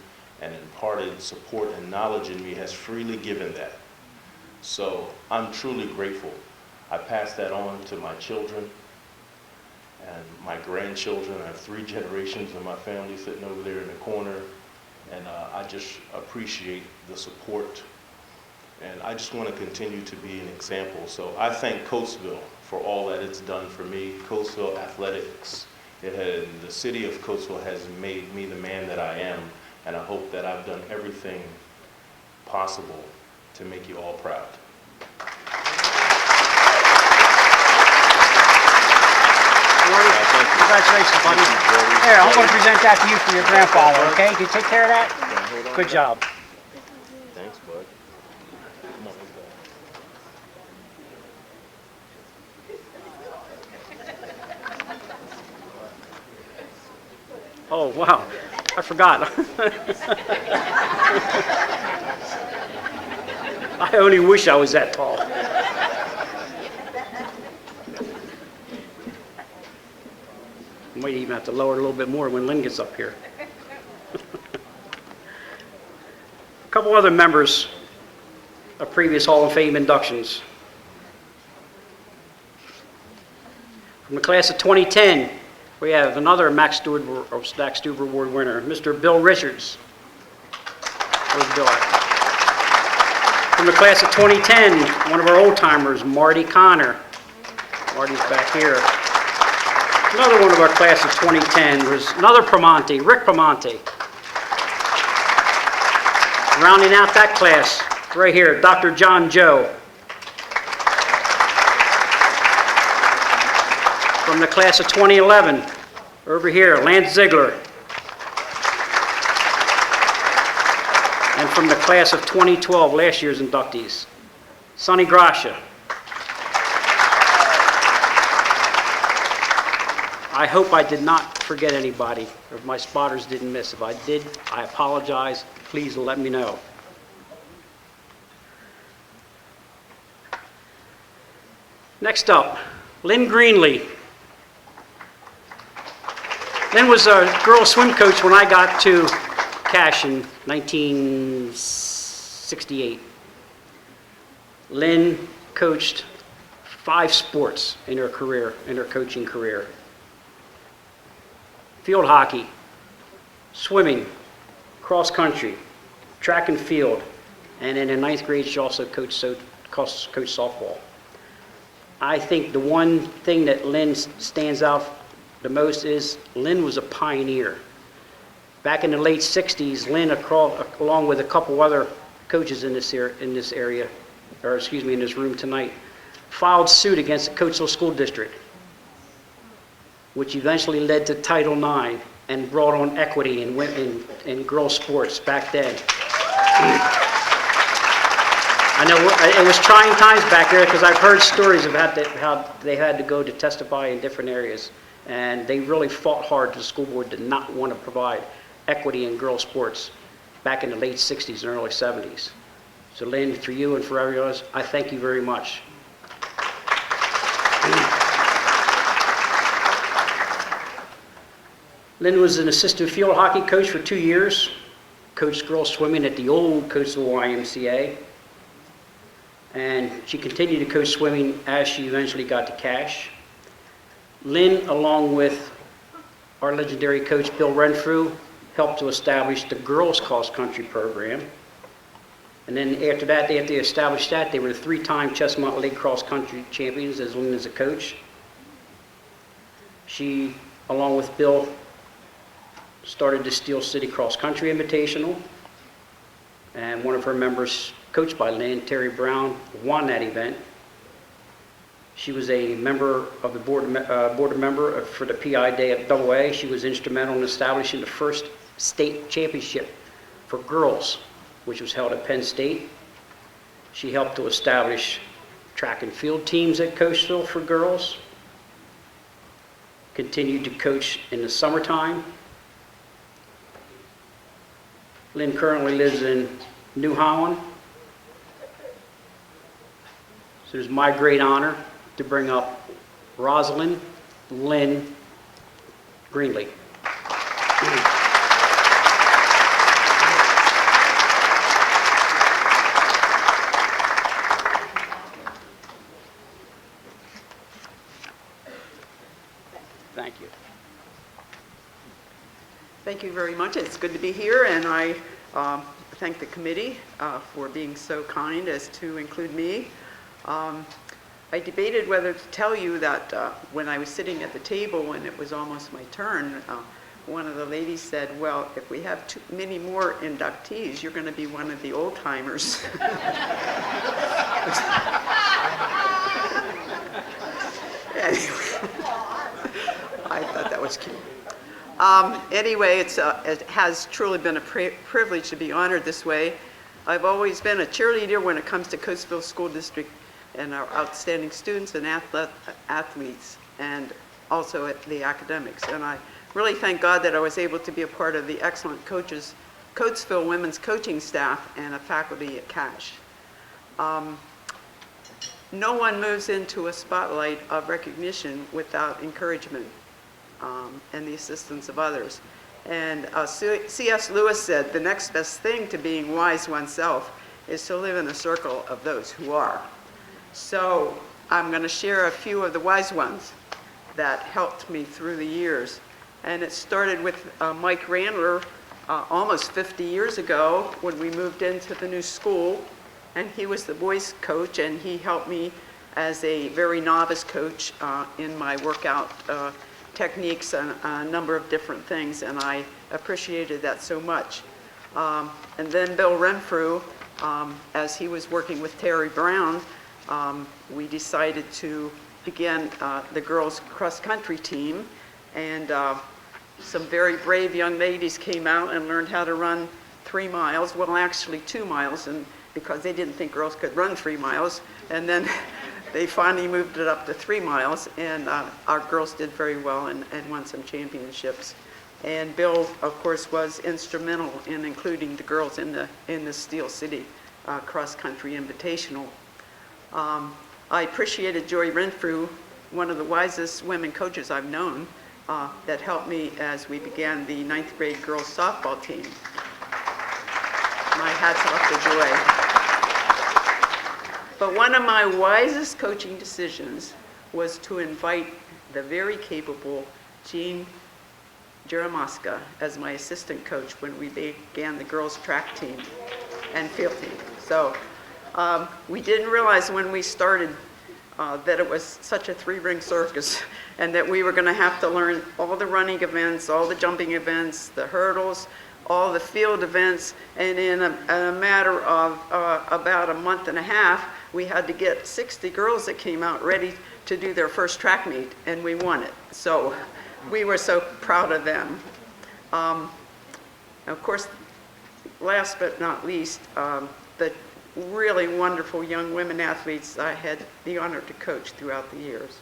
and imparted support and knowledge in me has freely given that. So I'm truly grateful. I pass that on to my children and my grandchildren. I have 3 generations of my family sitting over there in the corner, and I just appreciate the support, and I just want to continue to be an example. So I thank Coatesville for all that it's done for me. Coatesville Athletics, the city of Coatesville has made me the man that I am, and I hope that I've done everything possible to make you all proud. Congratulations, buddy. Here, I'm going to present that to you for your grandfather, okay? Can you take care of that? Good job. Thanks, bud. Come on, let's go. Oh, wow. I forgot. I only wish I was that tall. I might even have to lower it a little bit more when Lynn gets up here. A couple other members of previous Hall of Fame inductions. From the class of 2010, We have another Max Stuber Award winner, Mr. Bill Richards. Where's Bill at? From the class of 2010, one of our old-timers, Marty Connor. Marty's back here. Another one of our class of 2010 was another Primanti, Rick Primanti. Rounding out that class, right here, Dr. John Joe. From the class of 2011, over here, Lance Ziegler. And from the class of 2012, last year's inductees, Sonny Gracia. I hope I did not forget anybody, or my spotters didn't miss. If I did, I apologize. Please let me know. Next up, Lynn Greenlee. Lynn was a girls swim coach when I got to Cash in 1968. Lynn coached 5 sports in her career, in her coaching career. Field hockey, swimming, cross country, track and field, and in the 9th grade she also coached softball. I think the one thing that Lynn stands out the most is Lynn was a pioneer. Back in the late 60s, Lynn, along with a couple other coaches in this area, or excuse me, in this room tonight, filed suit against the Coatesville School District, which eventually led to Title IX and brought on equity in girls' sports back then. I know it was trying times back there because I've heard stories of how they had to go to testify in different areas, and they really fought hard. The school board did not want to provide equity in girls' sports back in the late 60s and early 70s. So Lynn, for you and for everyone else, I thank you very much. Lynn was an assistant field hockey coach for 2 years, coached girls swimming at the old Coatesville YMCA, and she continued to coach swimming as she eventually got to Cash. Lynn, along with our legendary coach Bill Renfrew, helped to establish the girls cross country program. And then after that, after they established that, they were the 3-time Chestnut Lake cross country champions as Lynn as a coach. She, along with Bill, started the Steel City Cross Country Invitational, and one of her members, coached by Lynn, Terry Brown, won that event. She was a member of the board member for the PI Day at AA. She was instrumental in establishing the first state championship for girls, which was held at Penn State. She helped to establish track and field teams at Coatesville for girls. Continued to coach in the summertime. Lynn currently lives in New Holland. So it's my great honor to bring up Rosalyn Lynn Greenlee. Thank you. Thank you very much. It's good to be here, and I thank the committee for being so kind as to include me. I debated whether to tell you that when I was sitting at the table when it was almost my turn, one of the ladies said, well, if we have many more inductees, you're going to be one of the old timers. Anyway, I thought that was cute. Anyway, it has truly been a privilege to be honored this way. I've always been a cheerleader when it comes to Coatesville School District and our outstanding students and athletes, and also at the academics. And I really thank God that I was able to be a part of the excellent Coatesville women's coaching staff and a faculty at Cash. No one moves into a spotlight of recognition without encouragement and the assistance of others. And C.S. Lewis said, the next best thing to being wise oneself is to live in a circle of those who are. So I'm going to share a few of the wise ones. that helped me through the years. And it started with Mike Randler almost 50 years ago when we moved into the new school. And he was the boys coach, and he helped me as a very novice coach in my workout techniques and a number of different things, and I appreciated that so much. And then Bill Renfrew, as he was working with Terry Brown, we decided to begin the girls cross-country team, and some very brave young ladies came out and learned how to run 3 miles, well actually 2 miles, and because they didn't think girls could run 3 miles, and then they finally moved it up to 3 miles, and our girls did very well and won some championships. And Bill, of course, was instrumental in including the girls in the Steel City cross-country invitational. I appreciated Joy Renfrew, one of the wisest women coaches I've known, that helped me as we began the 9th grade girls softball team. My hat's off to Joy. But one of my wisest coaching decisions was to invite the very capable Jean Jaramoska as my assistant coach when we began the girls track team and field team. So we didn't realize when we started that it was such a 3-ring circus and that we were going to have to learn all the running events, all the jumping events, the hurdles, all the field events, and in a matter of about a month and a half, we had to get 60 girls that came out ready to do their first track meet, and we won it. So we were so proud of them. Of course, last but not least, the really wonderful young women athletes I had the honor to coach throughout the years.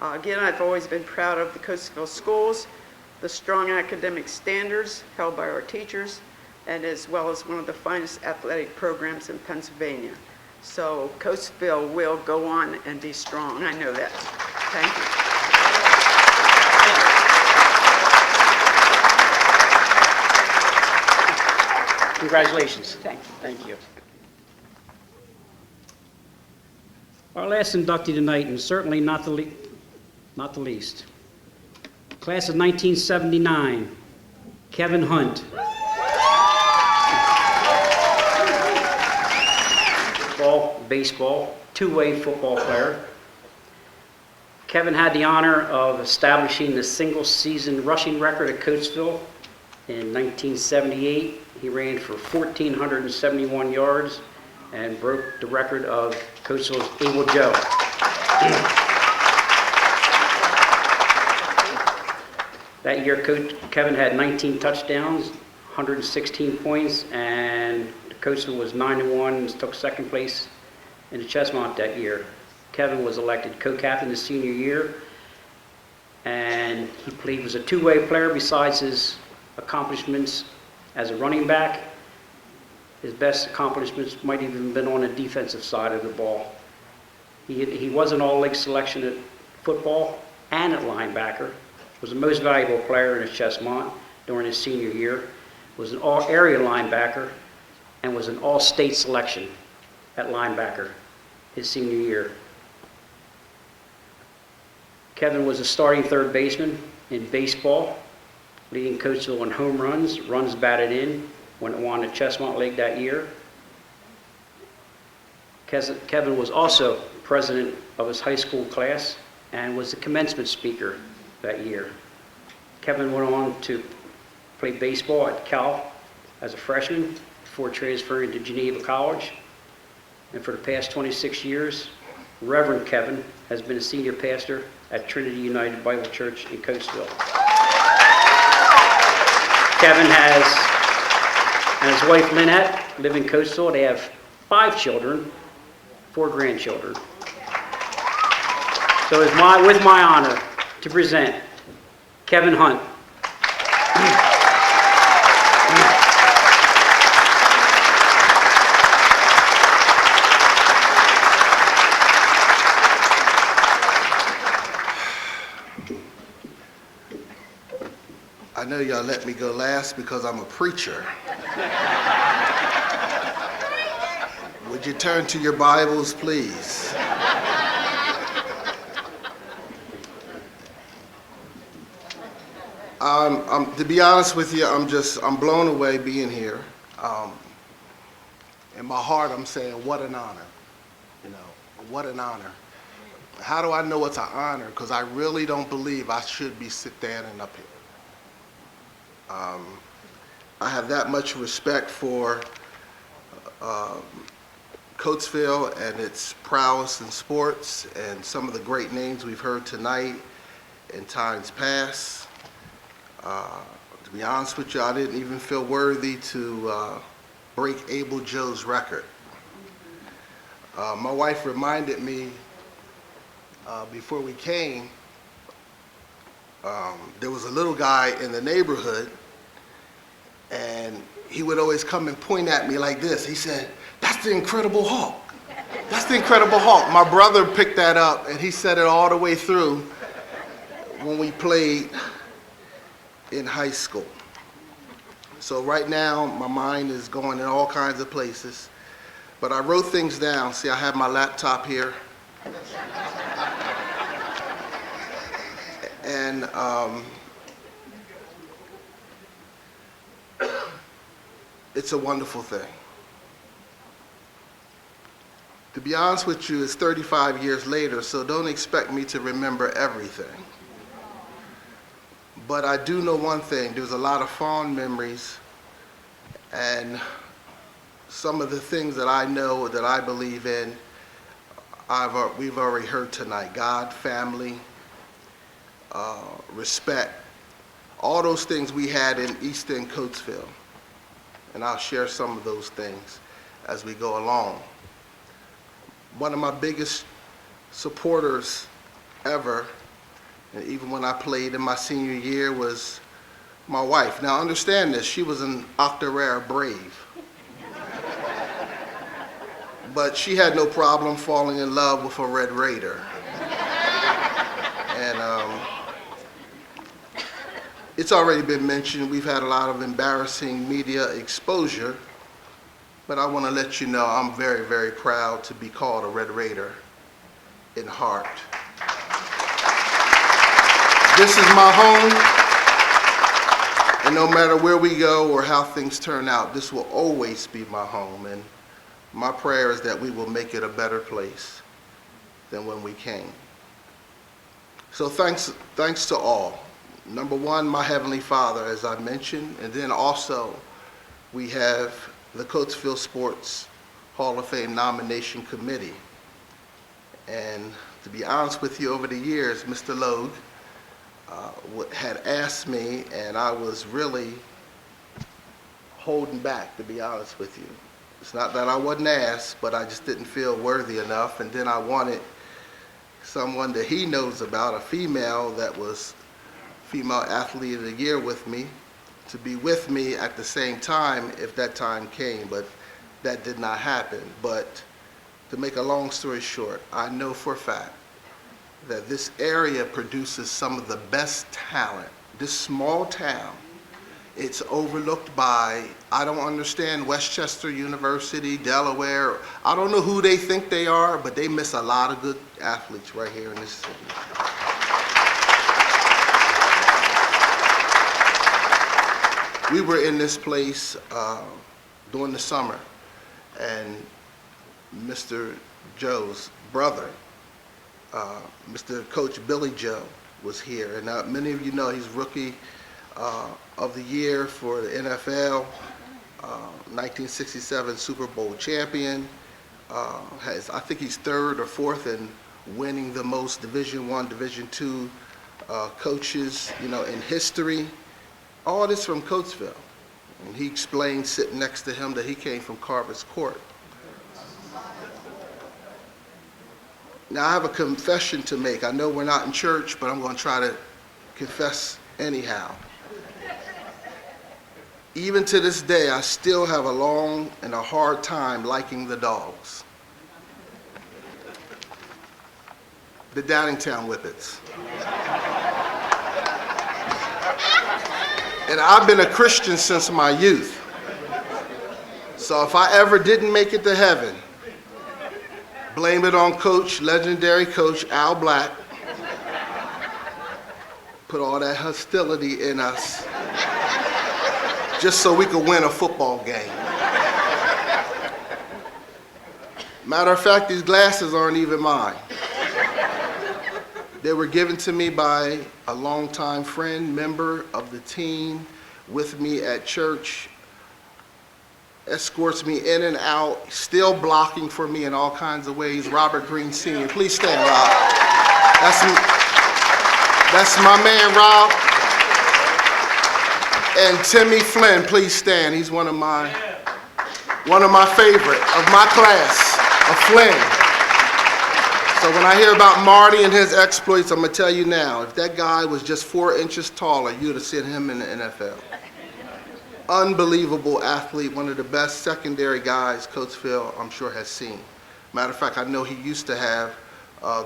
Again, I've always been proud of the Coatesville schools, the strong academic standards held by our teachers, and as well as one of the finest athletic programs in Pennsylvania. So Coatesville will go on and be strong. I know that. Thank you. Congratulations. Thank you. Thank you. Our last inductee tonight, and certainly not the least. Class of 1979, Kevin Hunt. Baseball, two-way football player. Kevin had the honor of establishing the single-season rushing record at Coatesville in 1978. He ran for 1,471 yards and broke the record of Coatesville's Able Joe. That year, Kevin had 19 touchdowns, 116 points, and Coatesville was 9-1 and took second place in the Chesmont that year. Kevin was elected co-captain his senior year, and he was a two-way player besides his accomplishments as a running back. His best accomplishments might even have been on the defensive side of the ball. He was an all-league selection at football and at linebacker, was the most valuable player in his Chesmont during his senior year, was an all-area linebacker, and was an all-state selection at linebacker his senior year. Kevin was a starting third baseman in baseball, leading Coatesville in home runs batted in when it won the Chesmont League that year. Kevin was also president of his high school class and was the commencement speaker that year. Kevin went on to play baseball at Cal as a freshman before transferring to Geneva College. And for the past 26 years, Reverend Kevin has been a senior pastor at Trinity United Bible Church in Coatesville. Kevin and his wife Lynette live in Coatesville. They have 5 children, 4 grandchildren. So it's with my honor to present Kevin Hunt. I know y'all let me go last because I'm a preacher. Would you turn to your Bibles, please? To be honest with you, I'm blown away being here. In my heart, I'm saying, what an honor. You know, what an honor. How do I know it's an honor? Because I really don't believe I should be standing up here. I have that much respect for Coatesville and its prowess in sports and some of the great names we've heard tonight in times past. To be honest with you, I didn't even feel worthy to break Abel Joe's record. My wife reminded me before we came, there was a little guy in the neighborhood, and he would always come and point at me like this. He said, "That's the Incredible Hulk. That's the Incredible Hulk." My brother picked that up, and he said it all the way through when we played in high school. So right now, my mind is going in all kinds of places, but I wrote things down. See, I have my laptop here. And it's a wonderful thing. To be honest with you, it's 35 years later, so don't expect me to remember everything. But I do know one thing, there's a lot of fond memories, and some of the things that I know, that I believe in, we've already heard tonight. God, family, respect, all those things we had in East End Coatesville. And I'll share some of those things as we go along. One of my biggest supporters ever, and even when I played in my senior year, was my wife. Now understand this, she was an Octorara Brave. But she had no problem falling in love with a Red Raider. And it's already been mentioned, we've had a lot of embarrassing media exposure, but I want to let you know I'm very, very proud to be called a Red Raider in heart. This is my home, and no matter where we go or how things turn out, this will always be my home, and my prayer is that we will make it a better place than when we came. So thanks to all. Number one, my Heavenly Father, as I mentioned, and then also we have the Coatesville Sports Hall of Fame Nomination Committee. And to be honest with you, over the years, Mr. Logue had asked me, and I was really holding back, to be honest with you. It's not that I wasn't asked, but I just didn't feel worthy enough, and then I wanted someone that he knows about, a female that was Female Athlete of the Year with me, to be with me at the same time if that time came, but that did not happen. But to make a long story short, I know for a fact that this area produces some of the best talent. This small town, it's overlooked by, I don't understand, Westchester University, Delaware. I don't know who they think they are, but they miss a lot of good athletes right here in this city. We were in this place during the summer, and Mr. Joe's brother, Mr. Coach Billy Joe, was here. And many of you know he's Rookie of the Year for the NFL, 1967 Super Bowl champion. I think he's third or fourth in winning the most Division I, Division II coaches, in history. All this from Coatesville. And he explained, sitting next to him, that he came from Carver's Court. Now, I have a confession to make. I know we're not in church, but I'm going to try to confess anyhow. Even to this day, I still have a long and a hard time liking the dogs. The Downingtown Whippets. And I've been a Christian since my youth. So if I ever didn't make it to heaven, blame it on legendary coach Al Black, put all that hostility in us just so we could win a football game. Matter of fact, these glasses aren't even mine. They were given to me by a longtime friend, member of the team, with me at church, escorts me in and out, still blocking for me in all kinds of ways. Robert Green Sr. Please stand, Rob. That's my man, Rob. And Timmy Flynn, please stand. He's one of my favorite of my class, of Flynn. So when I hear about Marty and his exploits, I'm gonna tell you now, if that guy was just 4 inches taller, you'd have seen him in the NFL. Unbelievable athlete, one of the best secondary guys Coatesville, I'm sure, has seen. Matter of fact, I know he used to have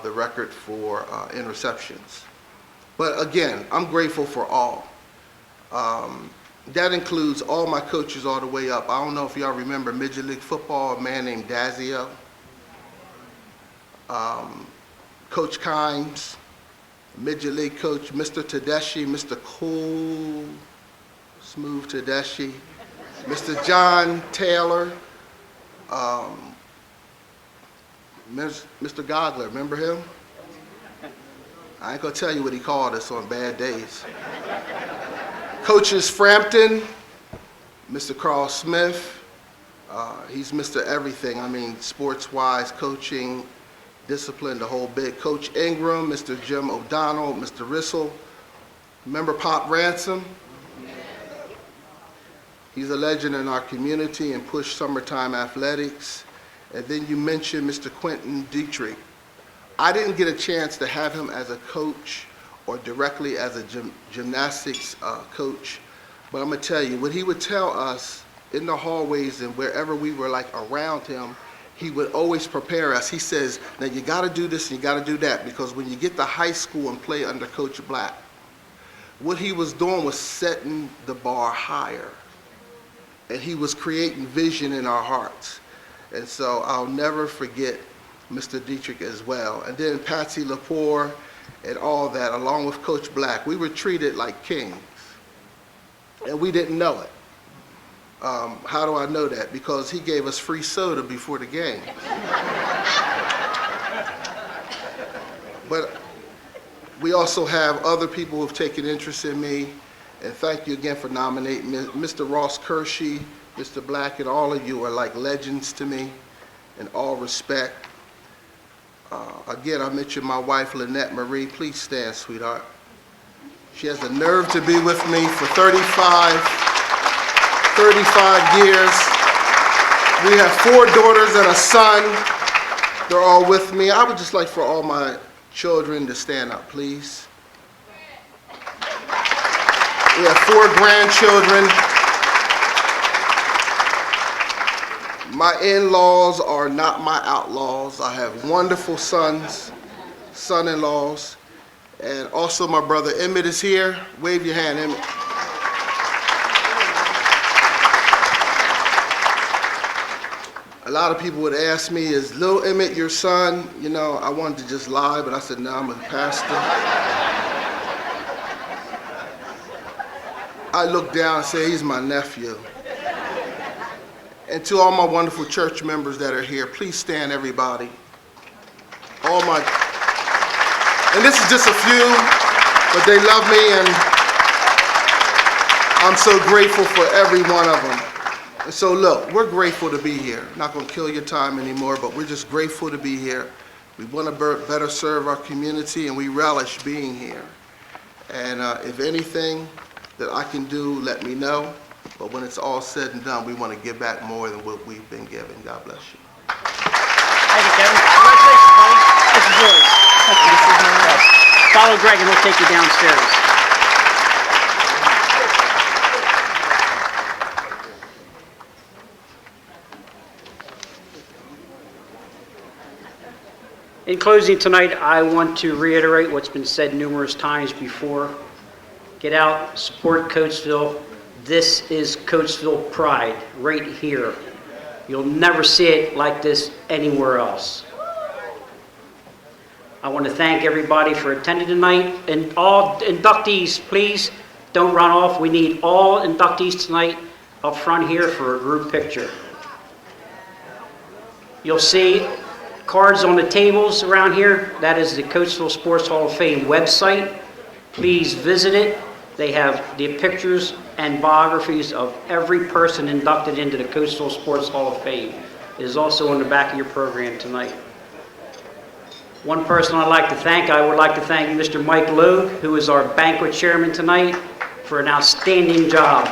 the record for interceptions. But again, I'm grateful for all. That includes all my coaches all the way up. I don't know if y'all remember Midget League Football, a man named Dazio. Coach Kimes, Midget League coach, Mr. Tedeschi, Mr. Cool, Smooth Tedeschi, Mr. John Taylor, Mr. Godler, remember him? I ain't gonna tell you what he called us on bad days. Coaches Frampton, Mr. Carl Smith, he's Mr. Everything. I mean, sports-wise, coaching, discipline, the whole bit. Coach Ingram, Mr. Jim O'Donnell, Mr. Rissell. Remember Pop Ransom? He's a legend in our community and pushed summertime athletics. And then you mentioned Mr. Quentin Deidrick. I didn't get a chance to have him as a coach or directly as a gymnastics coach, but I'm gonna tell you, what he would tell us in the hallways and wherever we were like around him, he would always prepare us. He says, now you gotta do this and you gotta do that, because when you get to high school and play under Coach Black, what he was doing was setting the bar higher. And he was creating vision in our hearts. And so I'll never forget Mr. Deidrick as well. And then Patsy Lepore and all that, along with Coach Black, we were treated like kings. And we didn't know it. How do I know that? Because he gave us free soda before the game. But we also have other people who have taken interest in me. And thank you again for nominating me. Mr. Ross Kershey, Mr. Black, and all of you are like legends to me in all respect. Again, I mentioned my wife, Lynette Marie. Please stand, sweetheart. She has the nerve to be with me for 35 years. We have 4 daughters and a son. They're all with me. I would just like for all my children to stand up, please. We have 4 grandchildren. My in-laws are not my outlaws. I have wonderful sons, son-in-laws, and also my brother Emmett is here. Wave your hand, Emmett. A lot of people would ask me, is little Emmett your son? You know, I wanted to just lie, but I said, no, I'm a pastor. I look down and say, he's my nephew. And to all my wonderful church members that are here, please stand, everybody. And this is just a few, but they love me, and I'm so grateful for every one of them. And so look, we're grateful to be here. Not gonna kill your time anymore, but we're just grateful to be here. We want to better serve our community, and we relish being here. And if anything that I can do, let me know. But when it's all said and done, we want to give back more than what we've been given. God bless you. Thank you, Kevin. Congratulations, buddy. This is yours. Follow Greg and we'll take you downstairs. In closing tonight, I want to reiterate what's been said numerous times before. Get out, support Coatesville. This is Coatesville pride, right here. You'll never see it like this anywhere else. I want to thank everybody for attending tonight, and all inductees, please don't run off. We need all inductees tonight up front here for a group picture. You'll see cards on the tables around here. That is the Coatesville Sports Hall of Fame website. Please visit it. They have the pictures and biographies of every person inducted into the Coatesville Sports Hall of Fame. It is also on the back of your program tonight. One person I would like to thank Mr. Mike Logue, who is our banquet chairman tonight, for an outstanding job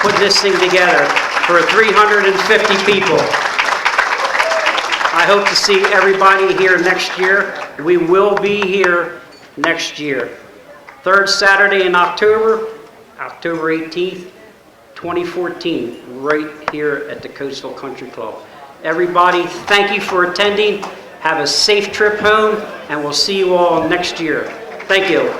putting this thing together for 350 people. I hope to see everybody here next year. We will be here next year. Third Saturday in October, October 18th, 2014, right here at the Coatesville Country Club. Everybody, thank you for attending. Have a safe trip home, and we'll see you all next year. Thank you.